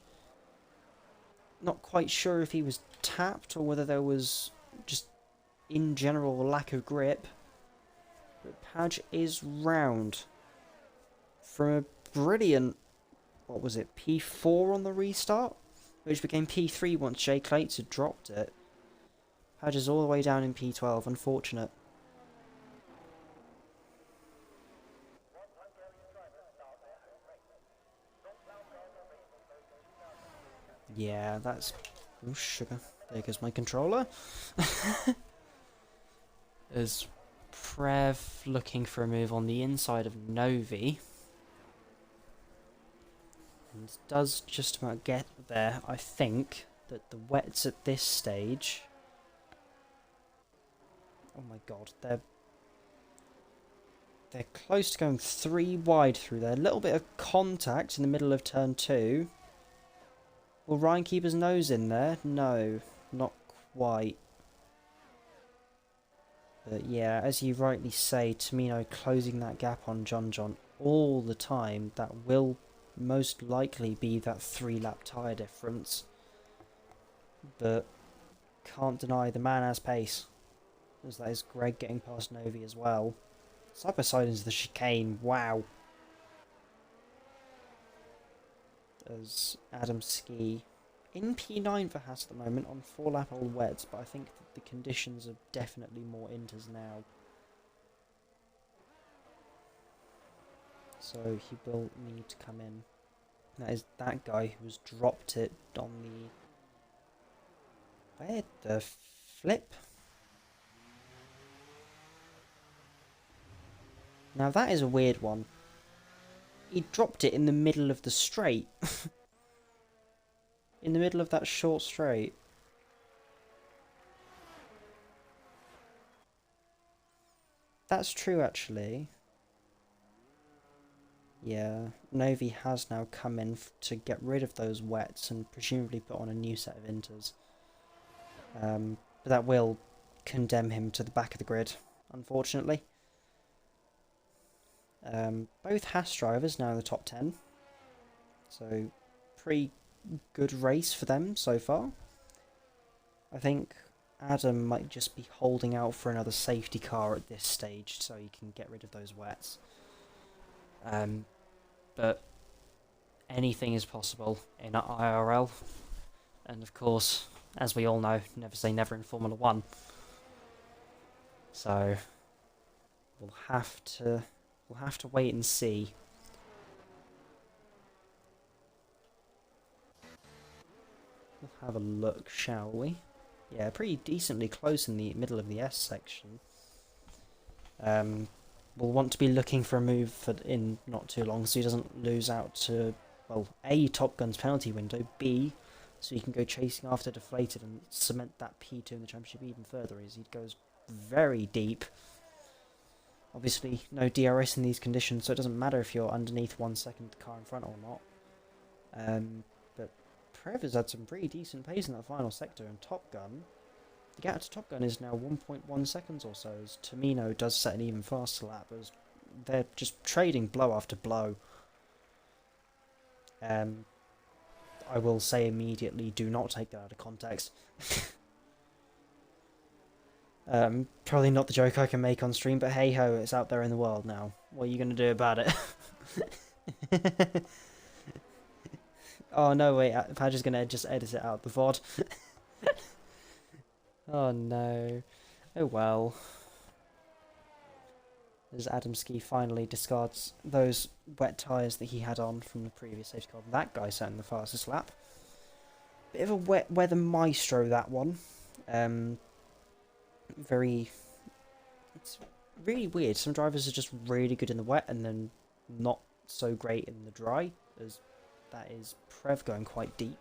Not quite sure if he was tapped or whether there was just in general a lack of grip. But Padge is round from a brilliant, what was it, P4 on the restart? Which became P3 once Jay Clates had dropped it. Padge is all the way down in P12, unfortunate. Yeah, that's... Oh, sugar. There goes my controller. As Prev looking for a move on the inside of Novi. And does just about get there. I think that the wets at this stage... Oh my god, they're close to going 3 wide through there. A little bit of contact in the middle of turn 2. Will Ryan keep his nose in there? No, not quite. But yeah, as you rightly say, Tamino closing that gap on John all the time. That will most likely be that 3-lap tyre difference. But can't deny the man has pace. As that is Greg getting past Novi as well. Side by side into the chicane, wow. As Adam Ski in P9 for Haas at the moment on 4-lap old wets, but I think that the conditions are definitely more inters now. So he will need to come in. That is that guy who's dropped it on the... Where the flip? Now that is a weird one. He dropped it in the middle of the straight. In the middle of that short straight. That's true, actually. Yeah, Novi has now come in to get rid of those wets and presumably put on a new set of inters. But that will condemn him to the back of the grid, unfortunately. Both Haas drivers now in the top 10. So, pretty good race for them so far. I think Adam might just be holding out for another safety car at this stage so he can get rid of those wets. But anything is possible in IRL. And of course, as we all know, never say never in Formula 1. So, we'll have to wait and see. We'll have a look, shall we? Yeah, pretty decently close in the middle of the S section. will want to be looking for a move in not too long, so he doesn't lose out to, well, A, Top Gun's penalty window, B, so he can go chasing after Deflated and cement that P2 in the championship even further, as he goes very deep. Obviously, no DRS in these conditions, so it doesn't matter if you're underneath 1 second the car in front or not. But Prev has had some pretty decent pace in that final sector, and Top Gun, the gap to Top Gun is now 1.1 seconds or so, as Tamino does set an even faster lap, as they're just trading blow after blow. I will say immediately, do not take that out of context. Probably not the joke I can make on stream, but hey ho, it's out there in the world now. What are you going to do about it? Oh no, wait, Padge is going to just edit it out, the VOD. Oh no. Oh well. As Adamski finally discards those wet tyres that he had on from the previous safety car. That guy setting the fastest lap. Bit of a wet weather maestro, that one. It's really weird. Some drivers are just really good in the wet and then not so great in the dry, as that is Prev going quite deep.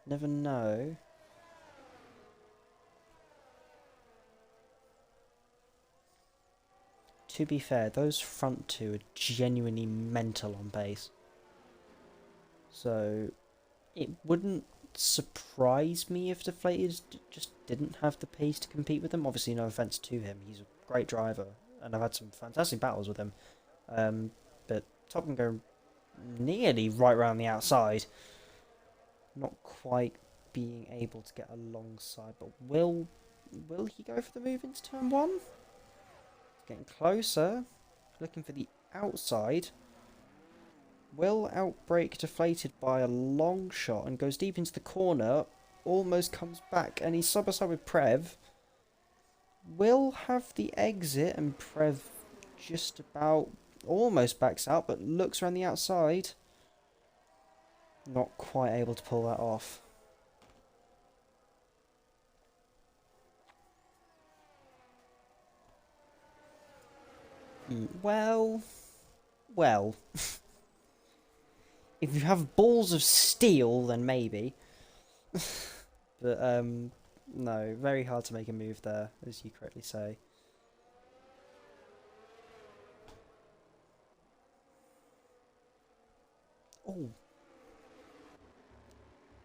Never know. To be fair, those front two are genuinely mental on pace. So, it wouldn't surprise me if Deflated just didn't have the pace to compete with them. Obviously, no offense to him, he's a great driver, and I've had some fantastic battles with him. But Top Gun go nearly right round the outside. Not quite being able to get alongside, but will he go for the move into turn one? Getting closer, looking for the outside. Will outbrake Deflated by a long shot and goes deep into the corner. Almost comes back, and he's side by side with Prev. Will have the exit, and Prev just about almost backs out, but looks around the outside. Not quite able to pull that off. Well. If you have balls of steel, then maybe. But, no, very hard to make a move there, as you correctly say. Oh.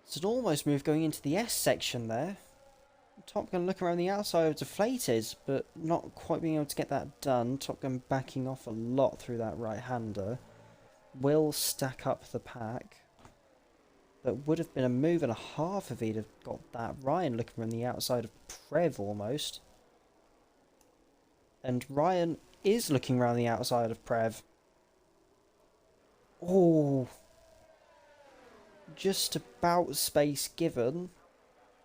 It's an almost move going into the S section there. Top Gun looking around the outside of Deflated, but not quite being able to get that done. Top Gun backing off a lot through that right-hander. Will stack up the pack. That would have been a move and a half if he'd have got that. Ryan looking around the outside of Prev almost. And Ryan is looking around the outside of Prev. Oh. Just about space given.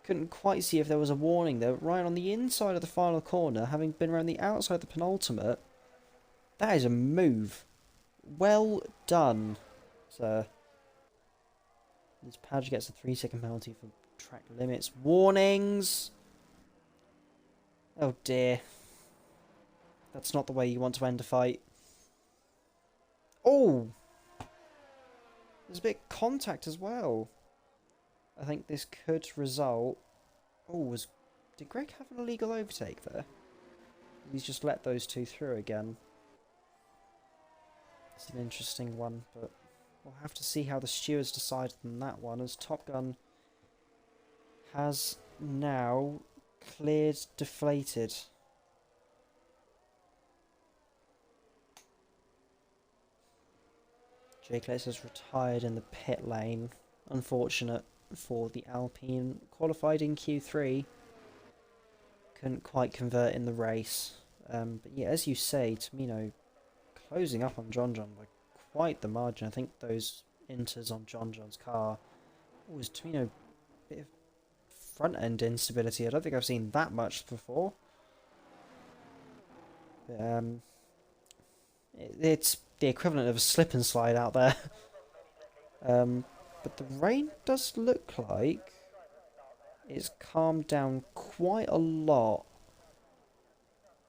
Couldn't quite see if there was a warning there. Ryan on the inside of the final corner, having been around the outside of the penultimate. That is a move. Well done, sir. This Padge gets a 3-second penalty for track limits. Warnings! Oh dear. That's not the way you want to end a fight. Oh! There's a bit of contact as well. I think this could result... Oh, did Greg have an illegal overtake there? He's just let those two through again. It's an interesting one, but we'll have to see how the stewards decide on that one, as Top Gun has now cleared Deflated. Jake Letts has retired in the pit lane. Unfortunate for the Alpine. Qualified in Q3. Couldn't quite convert in the race. But yeah, as you say, Tamino closing up on John by quite the margin. I think those inters on John's car was Tamino a bit of front end instability. I don't think I've seen that much before. But, it's the equivalent of a slip and slide out there. But the rain does look like it's calmed down quite a lot.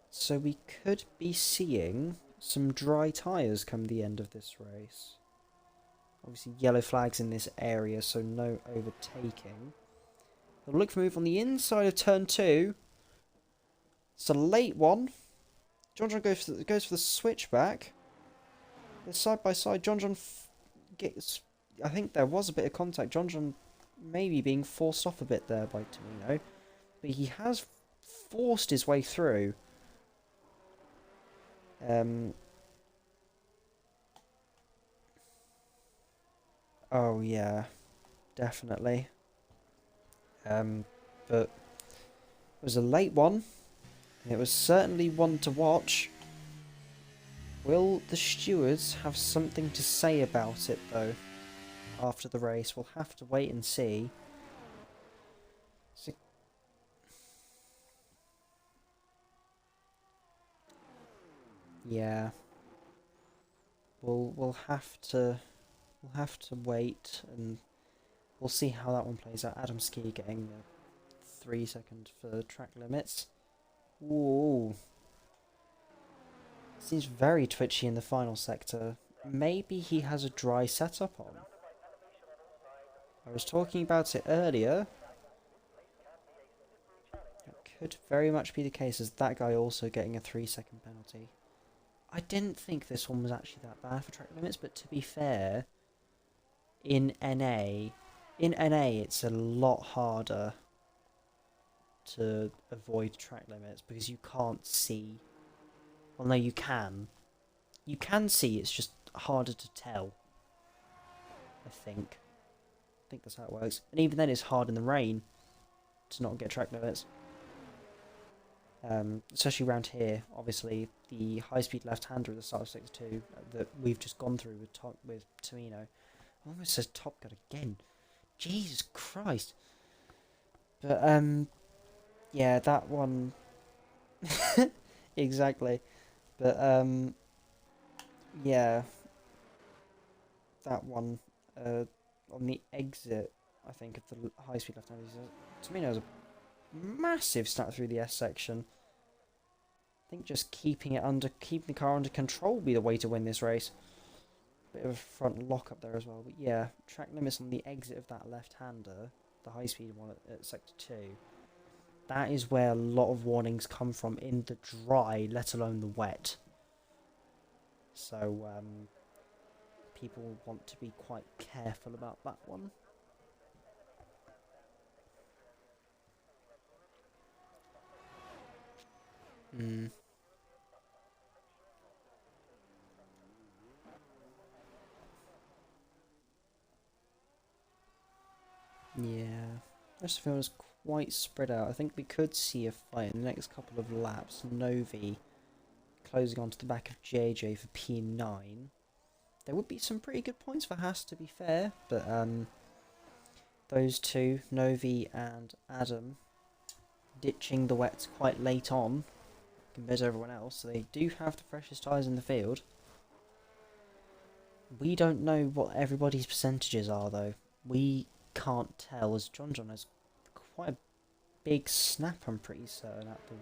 So we could be seeing some dry tyres come the end of this race. Obviously yellow flags in this area, so no overtaking. He'll look for move on the inside of turn 2. It's a late one. John goes for the switchback. They're side by side. John gets... I think there was a bit of contact. John maybe being forced off a bit there by Tomino. But he has forced his way through. Oh yeah, definitely. But it was a late one. It was certainly one to watch. Will the stewards have something to say about it though? After the race, we'll have to wait and see. Yeah. We'll have to wait, and we'll see how that one plays out. Adam Ski getting 3 seconds for track limits. Ooh. Seems very twitchy in the final sector. Maybe he has a dry setup on. I was talking about it earlier. It could very much be the case, as that guy also getting a 3-second penalty. I didn't think this one was actually that bad for track limits, but to be fair, in NA it's a lot harder to avoid track limits because you can't see. Well, no, you can. You can see, it's just harder to tell. I think that's how it works. And even then, it's hard in the rain to not get track limits. Especially around here, obviously, the high-speed left-hander at the start of Sector 2 that we've just gone through with Tomino. I almost says Top Gun again. Jesus Christ. But, yeah, that one... exactly. But, yeah, that one, on the exit, I think, of the high-speed left-hander, Tomino has a massive snap through the S section. I think just keeping the car under control will be the way to win this race. Bit of a front lock up there as well, but yeah, track limits on the exit of that left-hander, the high-speed one at Sector 2. That is where a lot of warnings come from in the dry, let alone the wet. So, people want to be quite careful about that one. Yeah, the rest of the field is quite spread out. I think we could see a fight in the next couple of laps. Novi closing onto the back of JJ for P9. There would be some pretty good points for Haas, to be fair, but those two, Novi and Adam, ditching the wets quite late on compared to everyone else, so they do have the freshest tyres in the field. We don't know what everybody's percentages are, though. We can't tell, as John has quite a big snap, I'm pretty certain, at the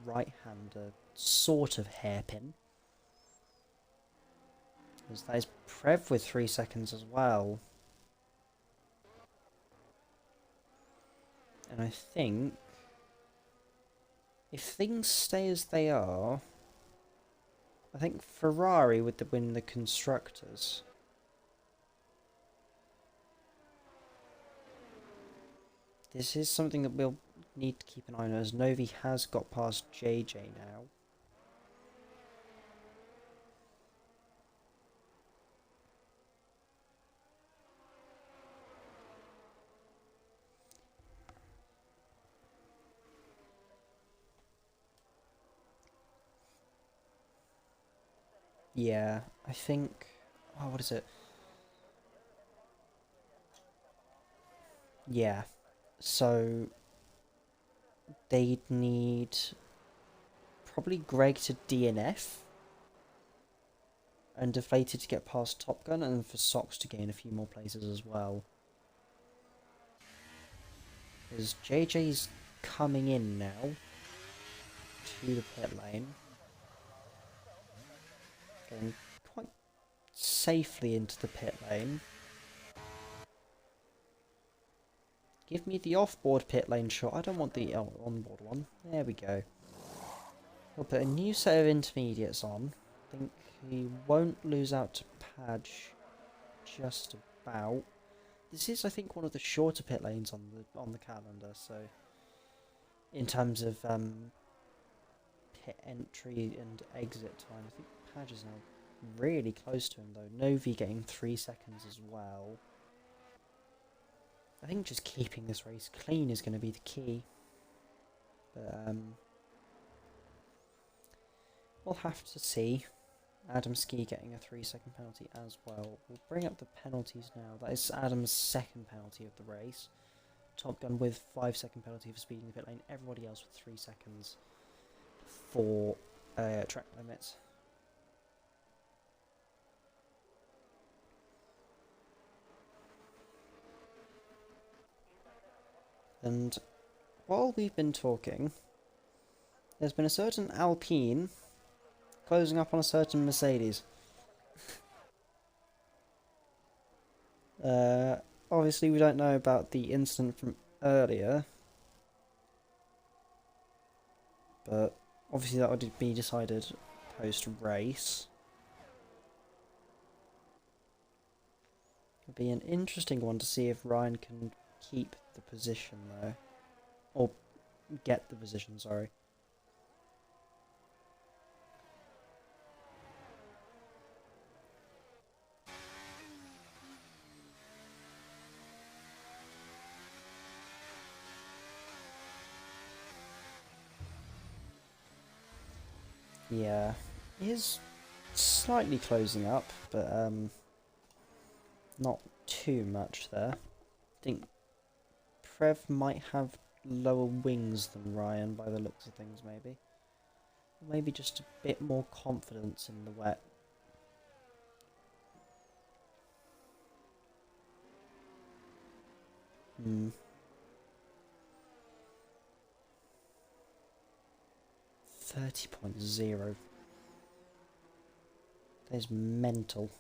right-hander, sort of hairpin. As that is Prev with 3 seconds as well. And I think if things stay as they are, I think Ferrari would win the Constructors. This is something that we'll need to keep an eye on, as Novi has got past JJ now. Yeah, I think... Oh, what is it? Yeah. So they'd need probably Greg to DNF. and Deflated to get past Top Gun, and for Socks to gain a few more places as well. Because JJ's coming in now to the pit lane. Getting quite safely into the pit lane. Give me the off-board pit lane shot. I don't want the on-board one. There we go. He'll put a new set of intermediates on. I think he won't lose out to Padge just about. This is, I think, one of the shorter pit lanes on the calendar. So, in terms of pit entry and exit time, I think Padge is now really close to him though. Novi getting 3 seconds as well. I think just keeping this race clean is going to be the key. But we'll have to see. Adam Ski getting a 3-second penalty as well. We'll bring up the penalties now. That is Adam's second penalty of the race. Top Gun with 5-second penalty for speeding the pit lane. Everybody else with 3 seconds for track limits. And while we've been talking, there's been a certain Alpine closing up on a certain Mercedes. Obviously we don't know about the incident from earlier, but obviously that would be decided post-race. It'll be an interesting one to see if Ryan can keep the position though, or get the position, sorry. Yeah, he is slightly closing up, but not too much there. I think Prev might have lower wings than Ryan by the looks of things, maybe. Or maybe just a bit more confidence in the wet. Hmm. 30.0. That is mental.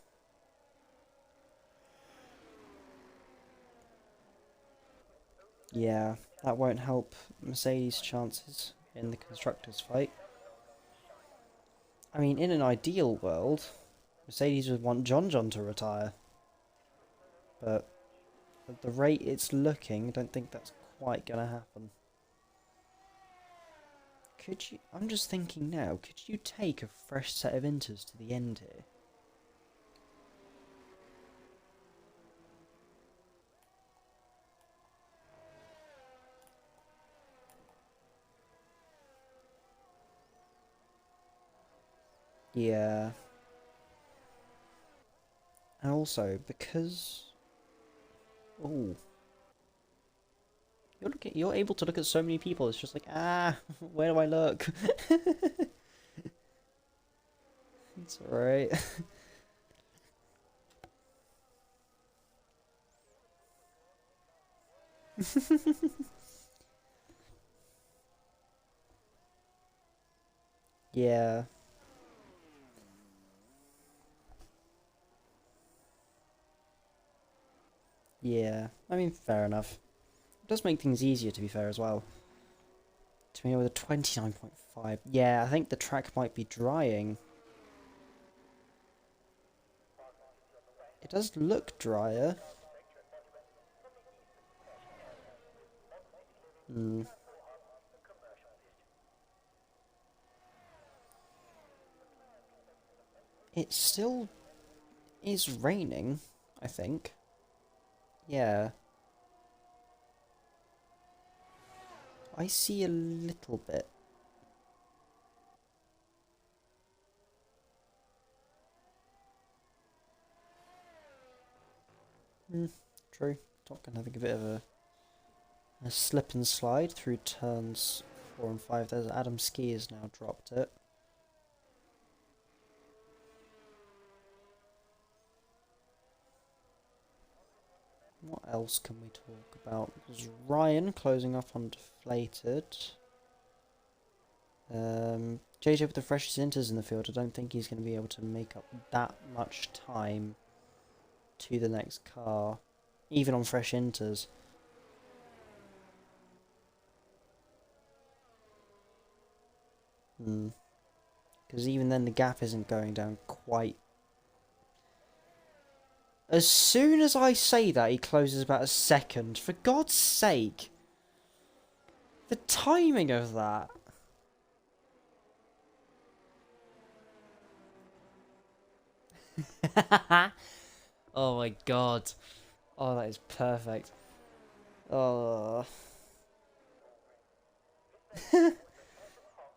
Yeah, that won't help Mercedes' chances in the constructors' fight. I mean, in an ideal world, Mercedes would want John to retire. But at the rate it's looking, I don't think that's quite going to happen. Could you... I'm just thinking now, could you take a fresh set of inters to the end here? Yeah. And also, because... Oh. You're able to look at so many people, it's just like, where do I look? It's alright. Yeah. Yeah, I mean, fair enough. It does make things easier, to be fair, as well. To me, with a 29.5. Yeah, I think the track might be drying. It does look drier. Hmm. It still is raining, I think. Yeah. I see a little bit. True. Top Gun having a bit of a slip and slide through turns 4 and 5. There's Adam Ski has now dropped it. What else can we talk about? There's Ryan closing off on Deflated. JJ with the freshest inters in the field. I don't think he's going to be able to make up that much time to the next car, even on fresh inters. Because even then the gap isn't going down quite. As soon as I say that, he closes about a second. For God's sake. The timing of that. Oh my god. Oh, that is perfect. Oh.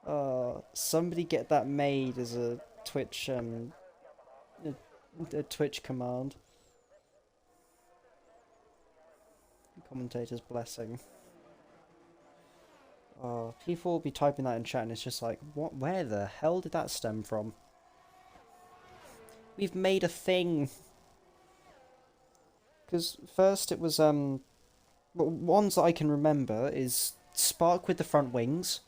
Oh, somebody get that made as a Twitch a Twitch command. Commentator's blessing. Oh, people will be typing that in chat and it's just like, what? Where the hell did that stem from? We've made a thing. Because first it was ones that I can remember is Spark with the front wings,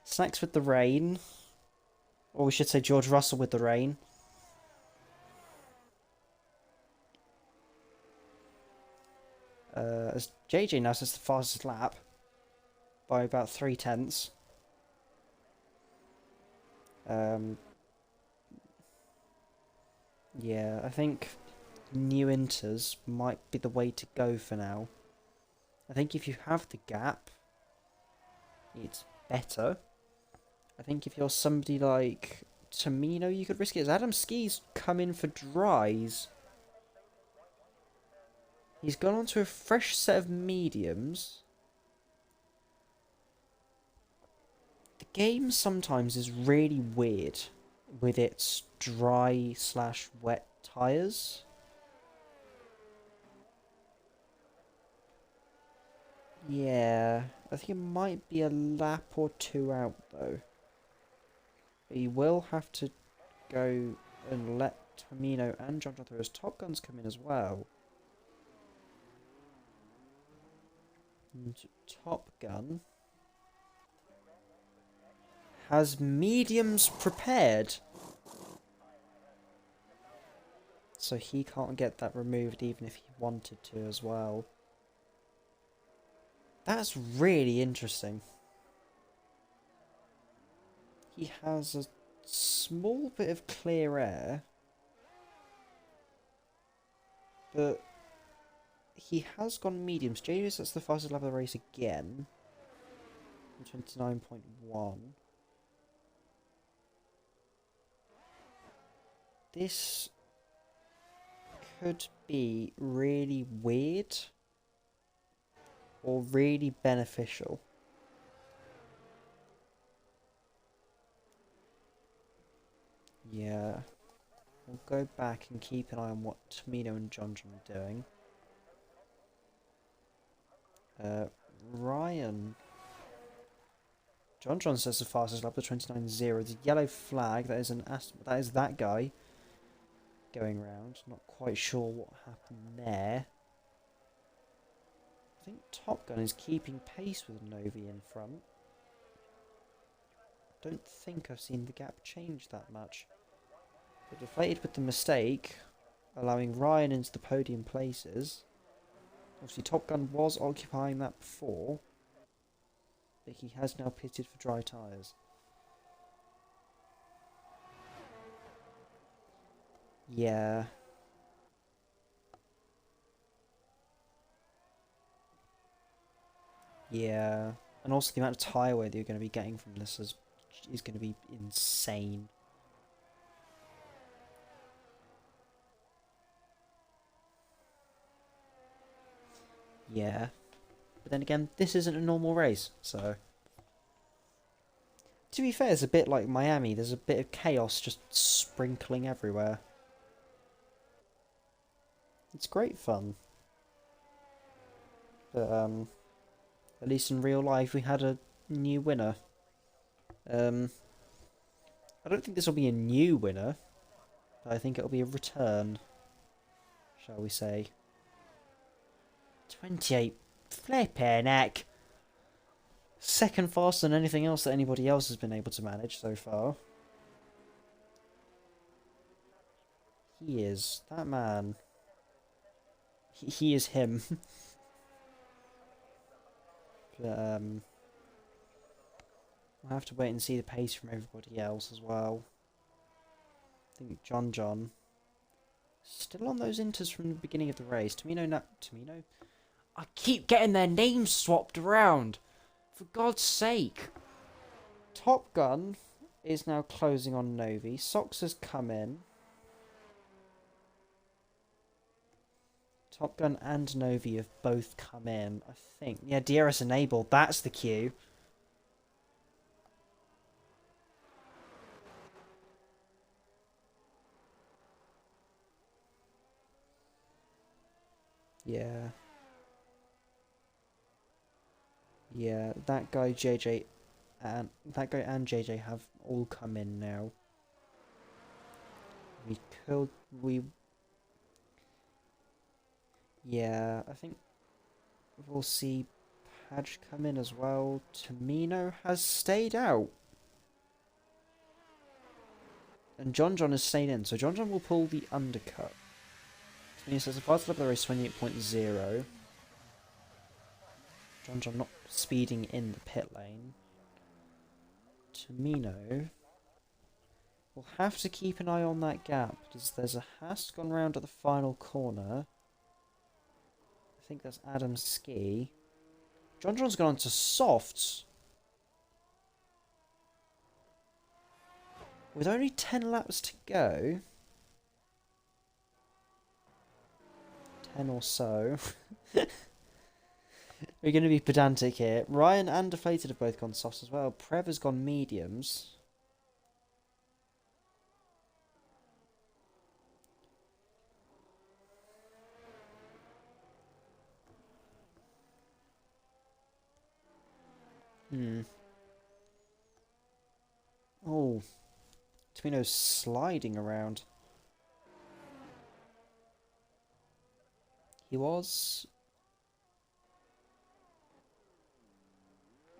Snacks with the rain, or we should say George Russell with the rain. As JJ now says the fastest lap by about 3/10. Yeah, I think new inters might be the way to go for now. I think if you have the gap, it's better. I think if you're somebody like Tamino, you could risk it. As Adam Ski's come in for dries. He's gone on to a fresh set of mediums. The game sometimes is really weird with its dry/wet tyres. Yeah, I think it might be a lap or two out though. But you will have to go and let Tamino and John through as Top Guns come in as well. And Top Gun has mediums prepared. So he can't get that removed even if he wanted to as well. That's really interesting. He has a small bit of clear air, but he has gone mediums. JJ, that's the fastest lap of the race again. 29.1. This could be really weird or really beneficial. Yeah. We'll go back and keep an eye on what Tamino and John are doing. Ryan. John says the fastest lap of 29.0. It's a yellow flag. That is that guy going round. Not quite sure what happened there. I think Top Gun is keeping pace with Novi in front. Don't think I've seen the gap change that much. But Deflated with the mistake, allowing Ryan into the podium places. Obviously Top Gun was occupying that before, but he has now pitted for dry tyres. Yeah. Yeah. And also the amount of tyre wear that you're going to be getting from this is going to be insane. Yeah. But then again, this isn't a normal race, so... To be fair, it's a bit like Miami. There's a bit of chaos just sprinkling everywhere. It's great fun. But, at least in real life, we had a new winner. I don't think this will be a new winner, but I think it'll be a return. shall we say. 28 flippin' heck. Second faster than anything else that anybody else has been able to manage so far. He is. That man. He is him. But, we'll have to wait and see the pace from everybody else as well. I think John still on those inters from the beginning of the race. Tamino. I keep getting their names swapped around. For God's sake. Top Gun is now closing on Novi. Sox has come in. Top Gun and Novi have both come in, I think. Yeah, DRS Enabled, that's the cue. Yeah. Yeah, that guy JJ and JJ have all come in now. Yeah, I think we'll see Padge come in as well. Tamino has stayed out. And John has stayed in, so John will pull the undercut. Tamino says the fastest lap of the race 28.0. John not speeding in the pit lane. Tamino will have to keep an eye on that gap, because there's a Haas gone round at the final corner. I think that's Adam's ski. John's gone on to softs. With only 10 laps to go. 10 or so. We're going to be pedantic here. Ryan and Deflated have both gone softs as well. Prev has gone mediums. Oh. Tamino's sliding around. He was...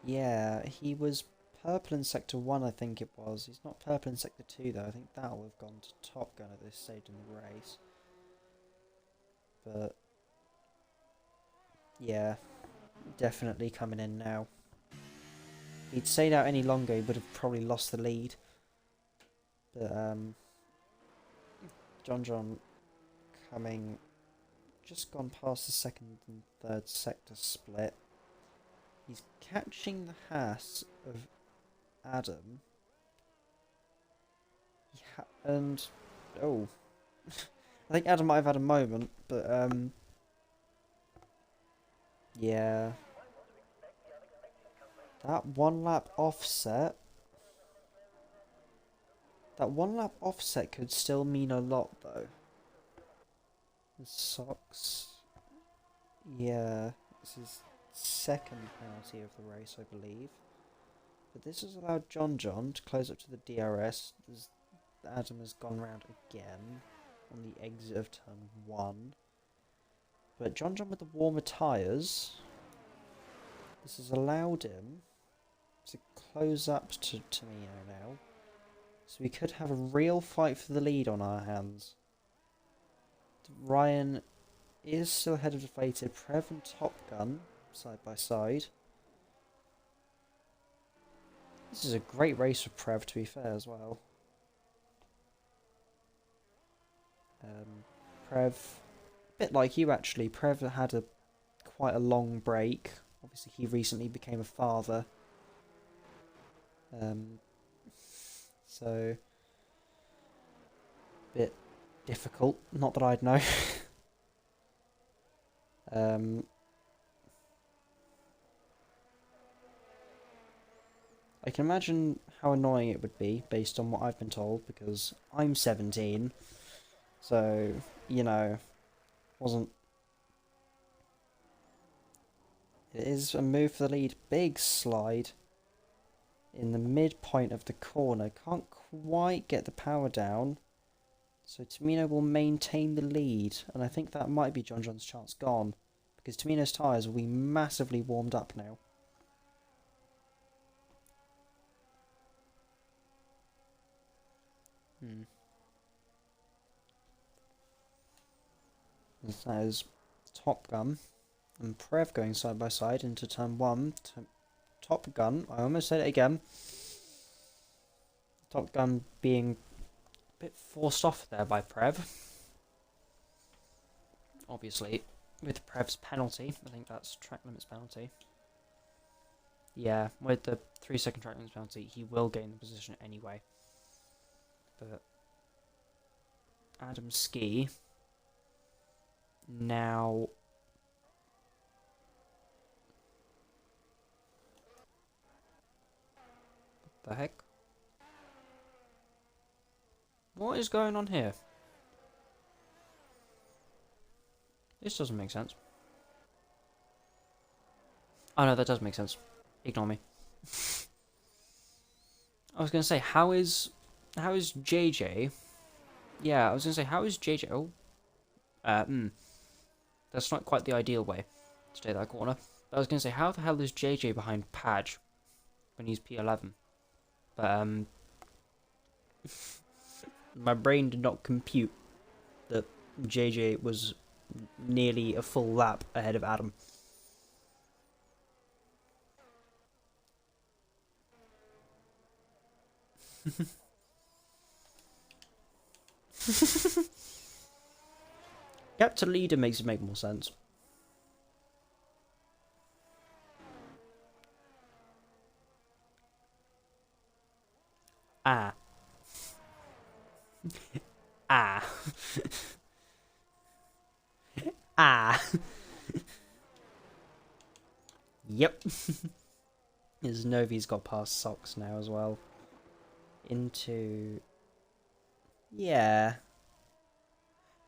Yeah, he was purple in Sector 1, I think it was. He's not purple in Sector 2, though. I think that will have gone to Top Gun at this stage in the race. But... yeah, definitely coming in now. If he'd stayed out any longer, he would have probably lost the lead. But, John coming... just gone past the second and third sector split. He's catching the Haas of Adam. Yeah, and... oh. I think Adam might have had a moment, but, yeah. That one lap offset... that one lap offset could still mean a lot, though. The Sox... yeah, this is... second penalty of the race, I believe. But this has allowed John to close up to the DRS. Adam has gone round again on the exit of turn 1. But John with the warmer tyres, this has allowed him to close up to Tamino now. So we could have a real fight for the lead on our hands. Ryan is still ahead of Deflated. Prev and Top Gun side by side. This is a great race for Prev, to be fair, as well. Prev, a bit like you actually, Prev had quite a long break. Obviously he recently became a father. So, a bit difficult, not that I'd know. I can imagine how annoying it would be, based on what I've been told, because I'm 17, so, you know, wasn't... It is a move for the lead, big slide in the midpoint of the corner, can't quite get the power down, So Tamino will maintain the lead, and I think that might be John John's chance gone, because Tamino's tyres will be massively warmed up now. That is Top Gun and Prev going side by side into turn 1. Top Gun, I almost said it again. Top Gun being a bit forced off there by Prev. Obviously, with Prev's penalty, I think that's track limits penalty. Yeah, with the 3-second track limits penalty, he will gain the position anyway. But Adam Ski now what the heck? What is going on here? This doesn't make sense. Oh no, that does make sense. Ignore me. I was gonna say, how is JJ? Yeah, I was gonna say, how is JJ? Oh, that's not quite the ideal way to take that corner. But I was gonna say, how the hell is JJ behind Padge when he's P11? But my brain did not compute that JJ was nearly a full lap ahead of Adam. Yep, to leader makes it make more sense. Ah. Ah. Ah. Yep. His Novi's got past Socks now as well. Into... Yeah.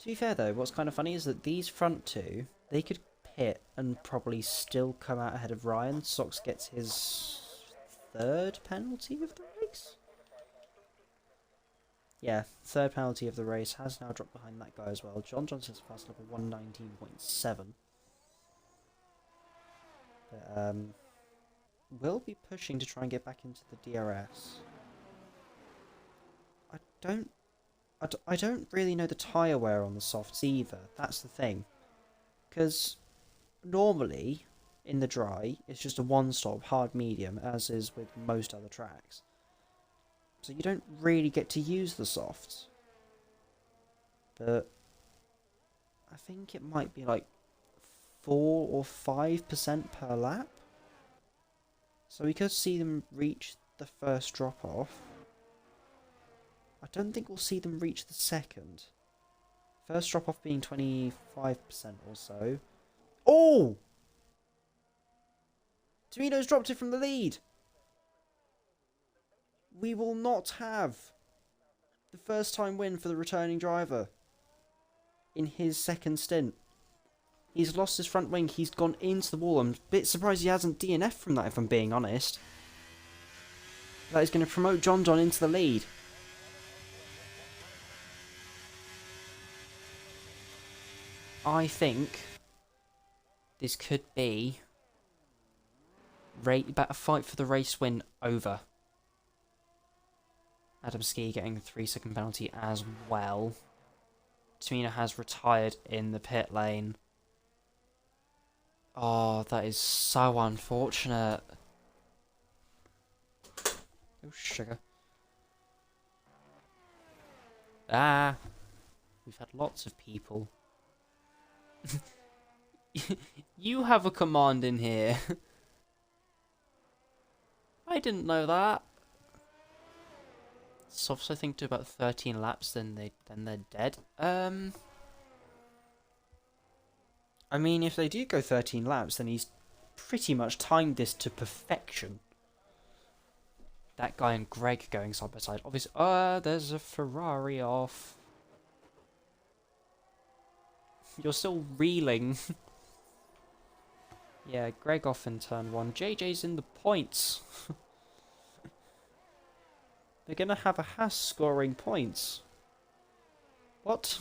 To be fair though, what's kind of funny is that these front two, they could pit and probably still come out ahead of Ryan. Socks gets his 3rd penalty of the race? Yeah, 3rd penalty of the race, has now dropped behind that guy as well. John Johnson's fast level 119.7. But, will be pushing to try and get back into the DRS. I don't really know the tyre wear on the softs either. That's the thing. Because normally, in the dry, it's just a one-stop, hard medium, as is with most other tracks. So you don't really get to use the softs. But I think it might be like 4 or 5% per lap. So we could see them reach the first drop-off. I don't think we'll see them reach the second. First drop-off being 25% or so. Oh! Tamino's dropped it from the lead. We will not have the first time win for the returning driver in his second stint. He's lost his front wing. He's gone into the wall. I'm a bit surprised he hasn't DNF'd from that, if I'm being honest. That is going to promote John John into the lead. I think this could be about a fight for the race win over. Adam Ski getting a 3-second penalty as well. Tamino has retired in the pit lane. Oh, that is so unfortunate. Oh, sugar. Ah, we've had lots of people. You have a command in here. I didn't know that. Softs, I think, do about 13 laps, then they're dead. I mean, if they do go 13 laps, then he's pretty much timed this to perfection. That guy and Greg going side by side. Obviously, there's a Ferrari off. You're still reeling. Yeah, Greg off in turn 1. JJ's in the points. They're going to have a Haas scoring points. What?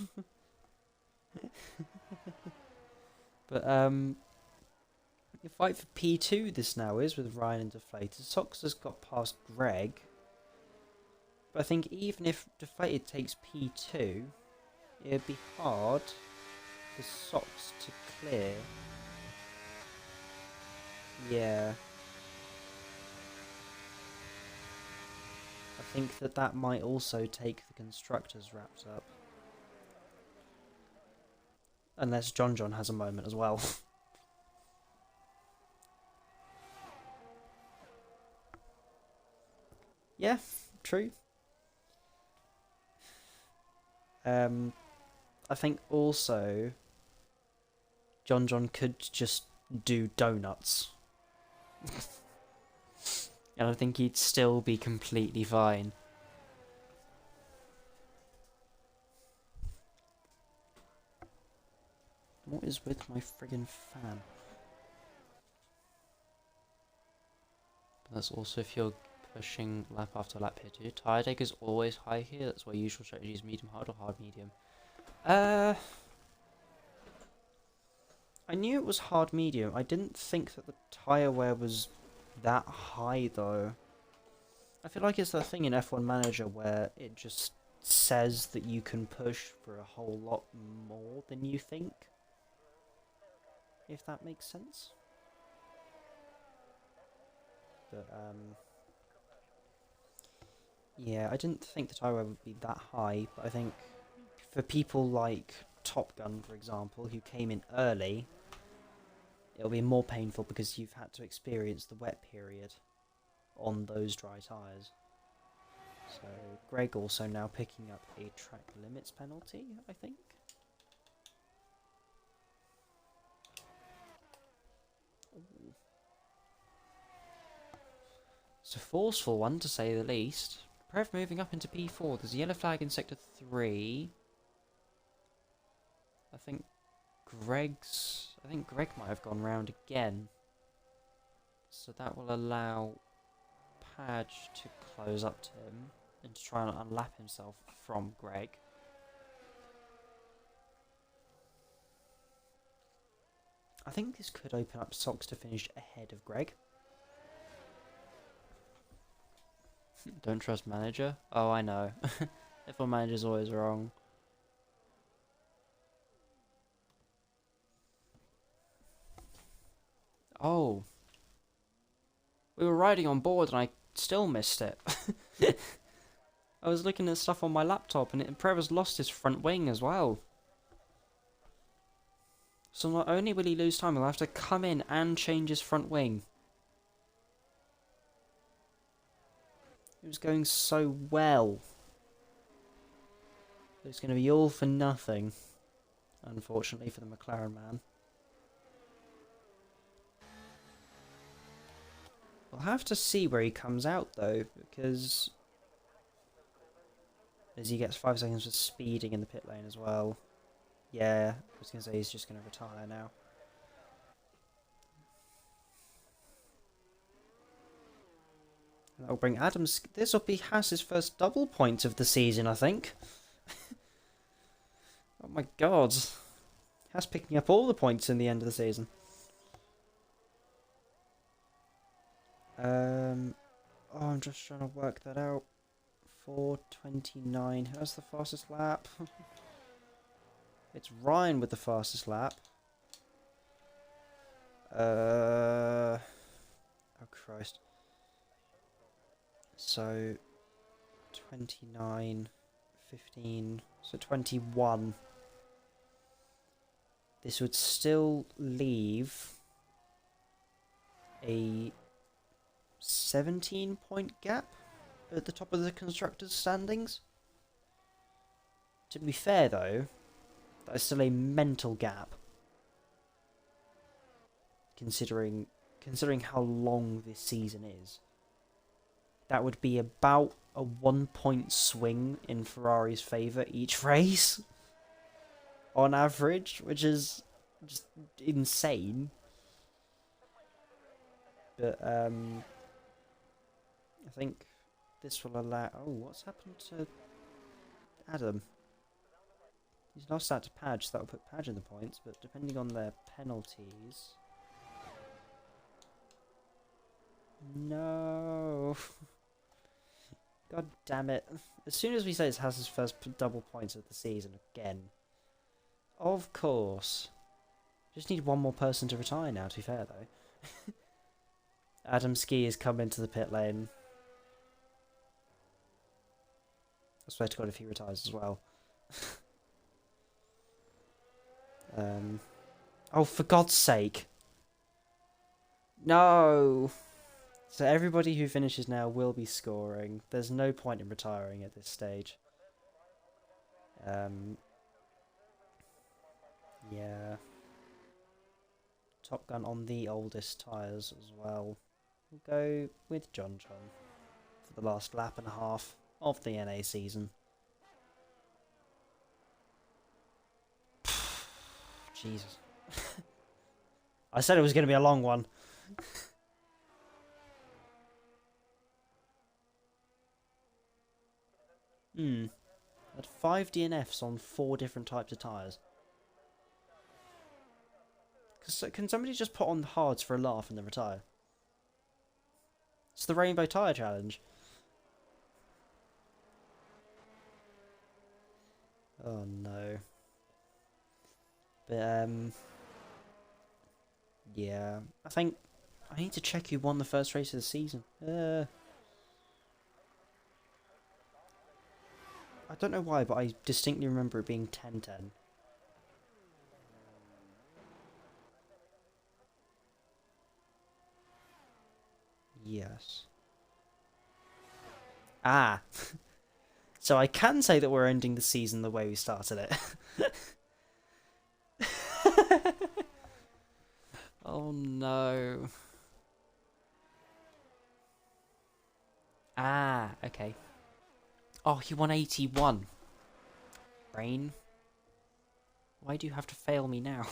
But, the fight for P2 this now is with Ryan and Deflated. Sox has got past Greg. But I think even if Deflated takes P2, it'd be hard for Sox to clear. Yeah. I think that might also take the Constructors wrapped up. Unless John has a moment as well. Yeah, true. I think also John could just do donuts. And I think he'd still be completely fine. What is with my friggin' fan? But that's also if you're pushing lap after lap here too. Tire deck is always high here. That's why usual strategy is medium hard or hard medium. I knew it was hard medium. I didn't think that the tire wear was that high though. I feel like it's the thing in F1 Manager where it just says that you can push for a whole lot more than you think. If that makes sense. But yeah, I didn't think the tire wear would be that high, but I think for people like Top Gun, for example, who came in early, it'll be more painful because you've had to experience the wet period on those dry tyres. So Greg also now picking up a track limits penalty, I think. Ooh. It's a forceful one, to say the least. Prev moving up into P4. There's a yellow flag in Sector 3. I think Greg might have gone round again. So that will allow Padge to close up to him and to try and unlap himself from Greg. I think this could open up Sox to finish ahead of Greg. Don't trust manager? Oh, I know. F1 manager's always wrong. Oh. We were riding on board and I still missed it. I was looking at stuff on my laptop and Preva's lost his front wing as well. So not only will he lose time, he'll have to come in and change his front wing. It was going so well. It's going to be all for nothing, unfortunately, for the McLaren man. We'll have to see where he comes out, though, because as he gets 5 seconds for speeding in the pit lane as well. Yeah, I was going to say he's just going to retire now. That'll bring Adams. This will be Haas's first double point of the season, I think. Oh my god. Haas picking up all the points in the end of the season. Oh, I'm just trying to work that out. 4:29. Who has the fastest lap? It's Ryan with the fastest lap. Oh Christ. So 29, 15, so 21. This would still leave a 17-point gap at the top of the constructors' standings. To be fair though, that is still a mental gap. Considering how long this season is. That would be about a 1-point swing in Ferrari's favour each race. On average, which is just insane. But, I think this will allow... Oh, what's happened to Adam? He's lost out to Padge, so that'll put Padge in the points, but depending on their penalties... No! God damn it. As soon as we say this has his first double points of the season again. Of course. Just need one more person to retire now, to be fair though. Adam Ski has come into the pit lane. I swear to God if he retires as well. Oh, for God's sake. No! So everybody who finishes now will be scoring. There's no point in retiring at this stage. Yeah. Top Gun on the oldest tyres as well. We'll go with John for the last lap and a half of the NA season. Jesus. I said it was going to be a long one. Had 5 DNFs on 4 different types of tyres. Can somebody just put on the hards for a laugh and then retire? It's the Rainbow Tyre Challenge. Oh no. But yeah, I think I need to check who won the first race of the season. I don't know why, but I distinctly remember it being 10-10. Yes. Ah! So I can say that we're ending the season the way we started it. Oh no. Ah, okay. Oh, he won 81. Brain. Why do you have to fail me now?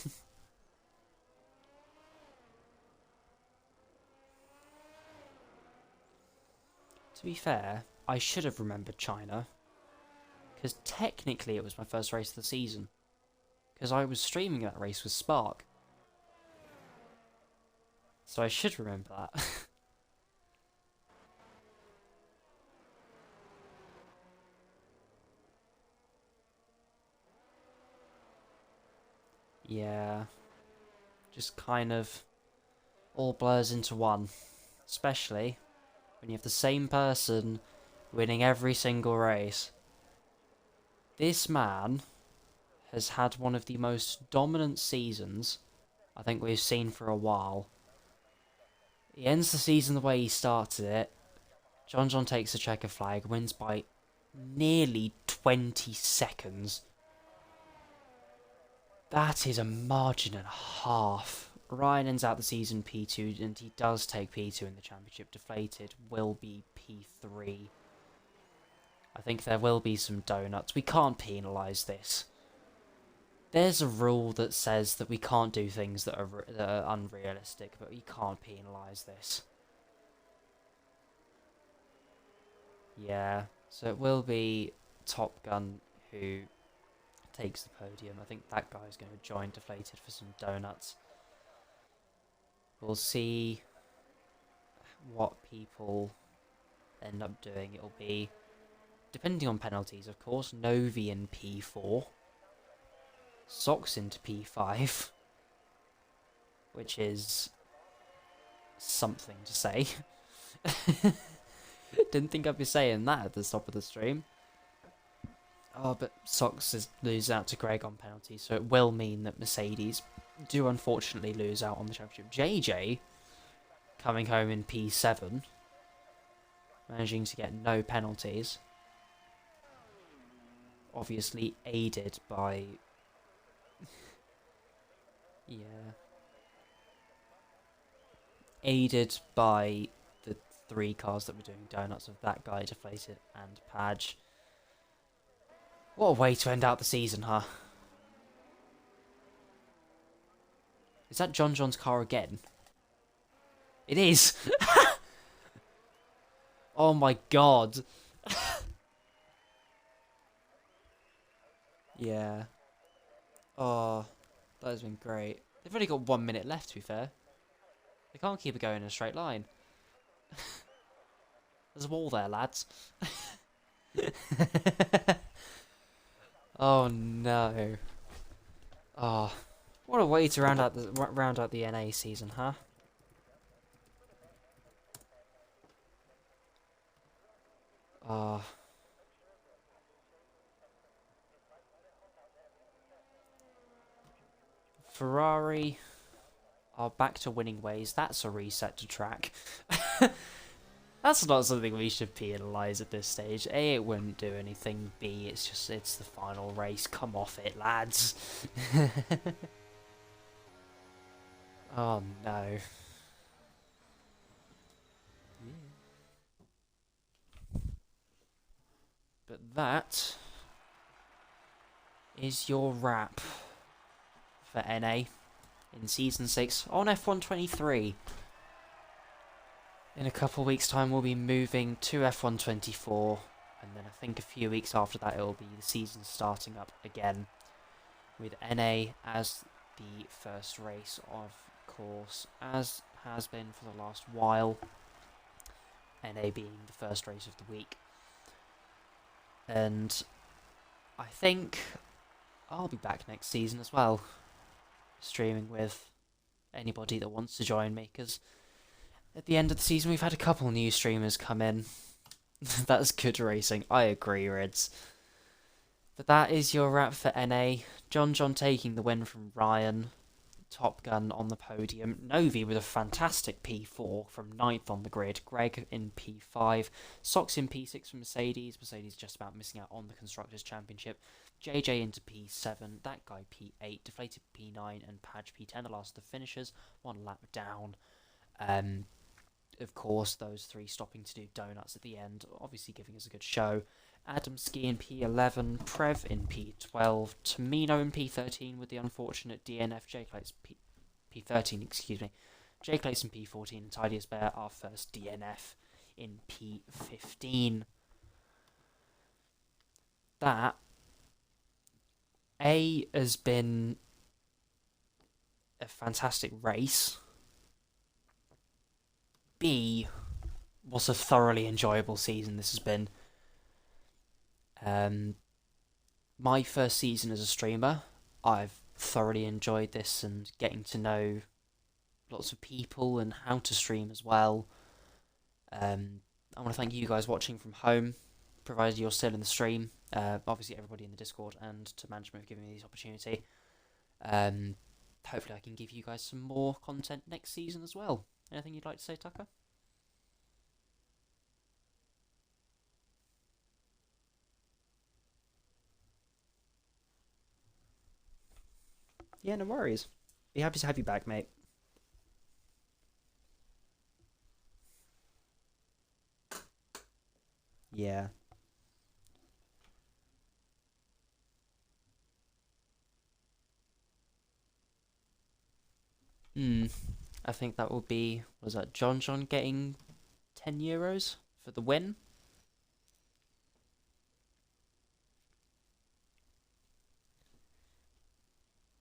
To be fair, I should have remembered China. Because technically it was my first race of the season. Because I was streaming that race with Spark. So I should remember that. Yeah. Just kind of all blurs into one. Especially when you have the same person winning every single race. This man has had one of the most dominant seasons I think we've seen for a while. He ends the season the way he started it. John takes a checker flag, wins by nearly 20 seconds. That is a margin and a half. Ryan ends out the season P2, and he does take P2 in the championship. Deflated will be P3. I think there will be some donuts. We can't penalise this. There's a rule that says that we can't do things that are unrealistic, but we can't penalise this. Yeah, so it will be Top Gun who takes the podium. I think that guy's going to join Deflated for some donuts. We'll see what people end up doing. It'll be, depending on penalties, of course, Novi in P4. Socks into P5, which is something to say. Didn't think I'd be saying that at the top of the stream. Oh, but Socks loses out to Greg on penalties, so it will mean that Mercedes do unfortunately lose out on the championship. JJ coming home in P7, managing to get no penalties. Obviously aided by... yeah. Aided by the 3 cars that were doing donuts of that guy, Deflated, and Padge. What a way to end out the season, huh? Is that John's car again? It is! Oh my god. Yeah. Oh, that has been great. They've only got 1 minute left, to be fair. They can't keep it going in a straight line. There's a wall there, lads. Oh no. Oh, what a way to round out the NA season, huh? Oh. Ferrari are back to winning ways. That's a reset to track. That's not something we should penalise at this stage. A, it wouldn't do anything. B, it's the final race. Come off it, lads. Oh no. But that is your wrap for NA in Season 6 on F123. In a couple of weeks' time, we'll be moving to F124, and then I think a few weeks after that, it'll be the season starting up again, with NA as the first race, of course, as has been for the last while, NA being the first race of the week. And I think I'll be back next season as well, streaming with anybody that wants to join me, because at the end of the season we've had a couple new streamers come in. That's good racing, I agree, Rids. But that is your wrap for NA. John taking the win from Ryan. Top Gun on the podium. Novi with a fantastic P4 from 9th on the grid. Greg in P5. Sox in P6 for Mercedes. Mercedes just about missing out on the Constructors' Championship. JJ into P7. That guy P8. Deflated P9 and Padge P10. The last of the finishers. 1 lap down. Of course, those 3 stopping to do donuts at the end. Obviously giving us a good show. Adamski in P11, Prev in P12, Tamino in P13 with the unfortunate DNF, Jake Lates P13, excuse me. Jake Lates in P14 and TidiestBear our first DNF in P15. That A has been a fantastic race. B was a thoroughly enjoyable season this has been. My first season as a streamer, I've thoroughly enjoyed this and getting to know lots of people and how to stream as well. I want to thank you guys watching from home, provided you're still in the stream. Obviously everybody in the Discord and to management for giving me this opportunity. Hopefully I can give you guys some more content next season as well. Anything you'd like to say, Tucker? Yeah, no worries. Be happy to have you back, mate. Yeah. I think that will be, was that John getting €10 for the win?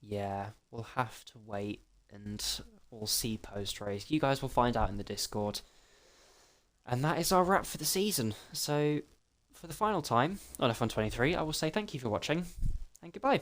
Yeah, we'll have to wait and we'll see post-race. You guys will find out in the Discord. And that is our wrap for the season. So, for the final time on F123, I will say thank you for watching and goodbye.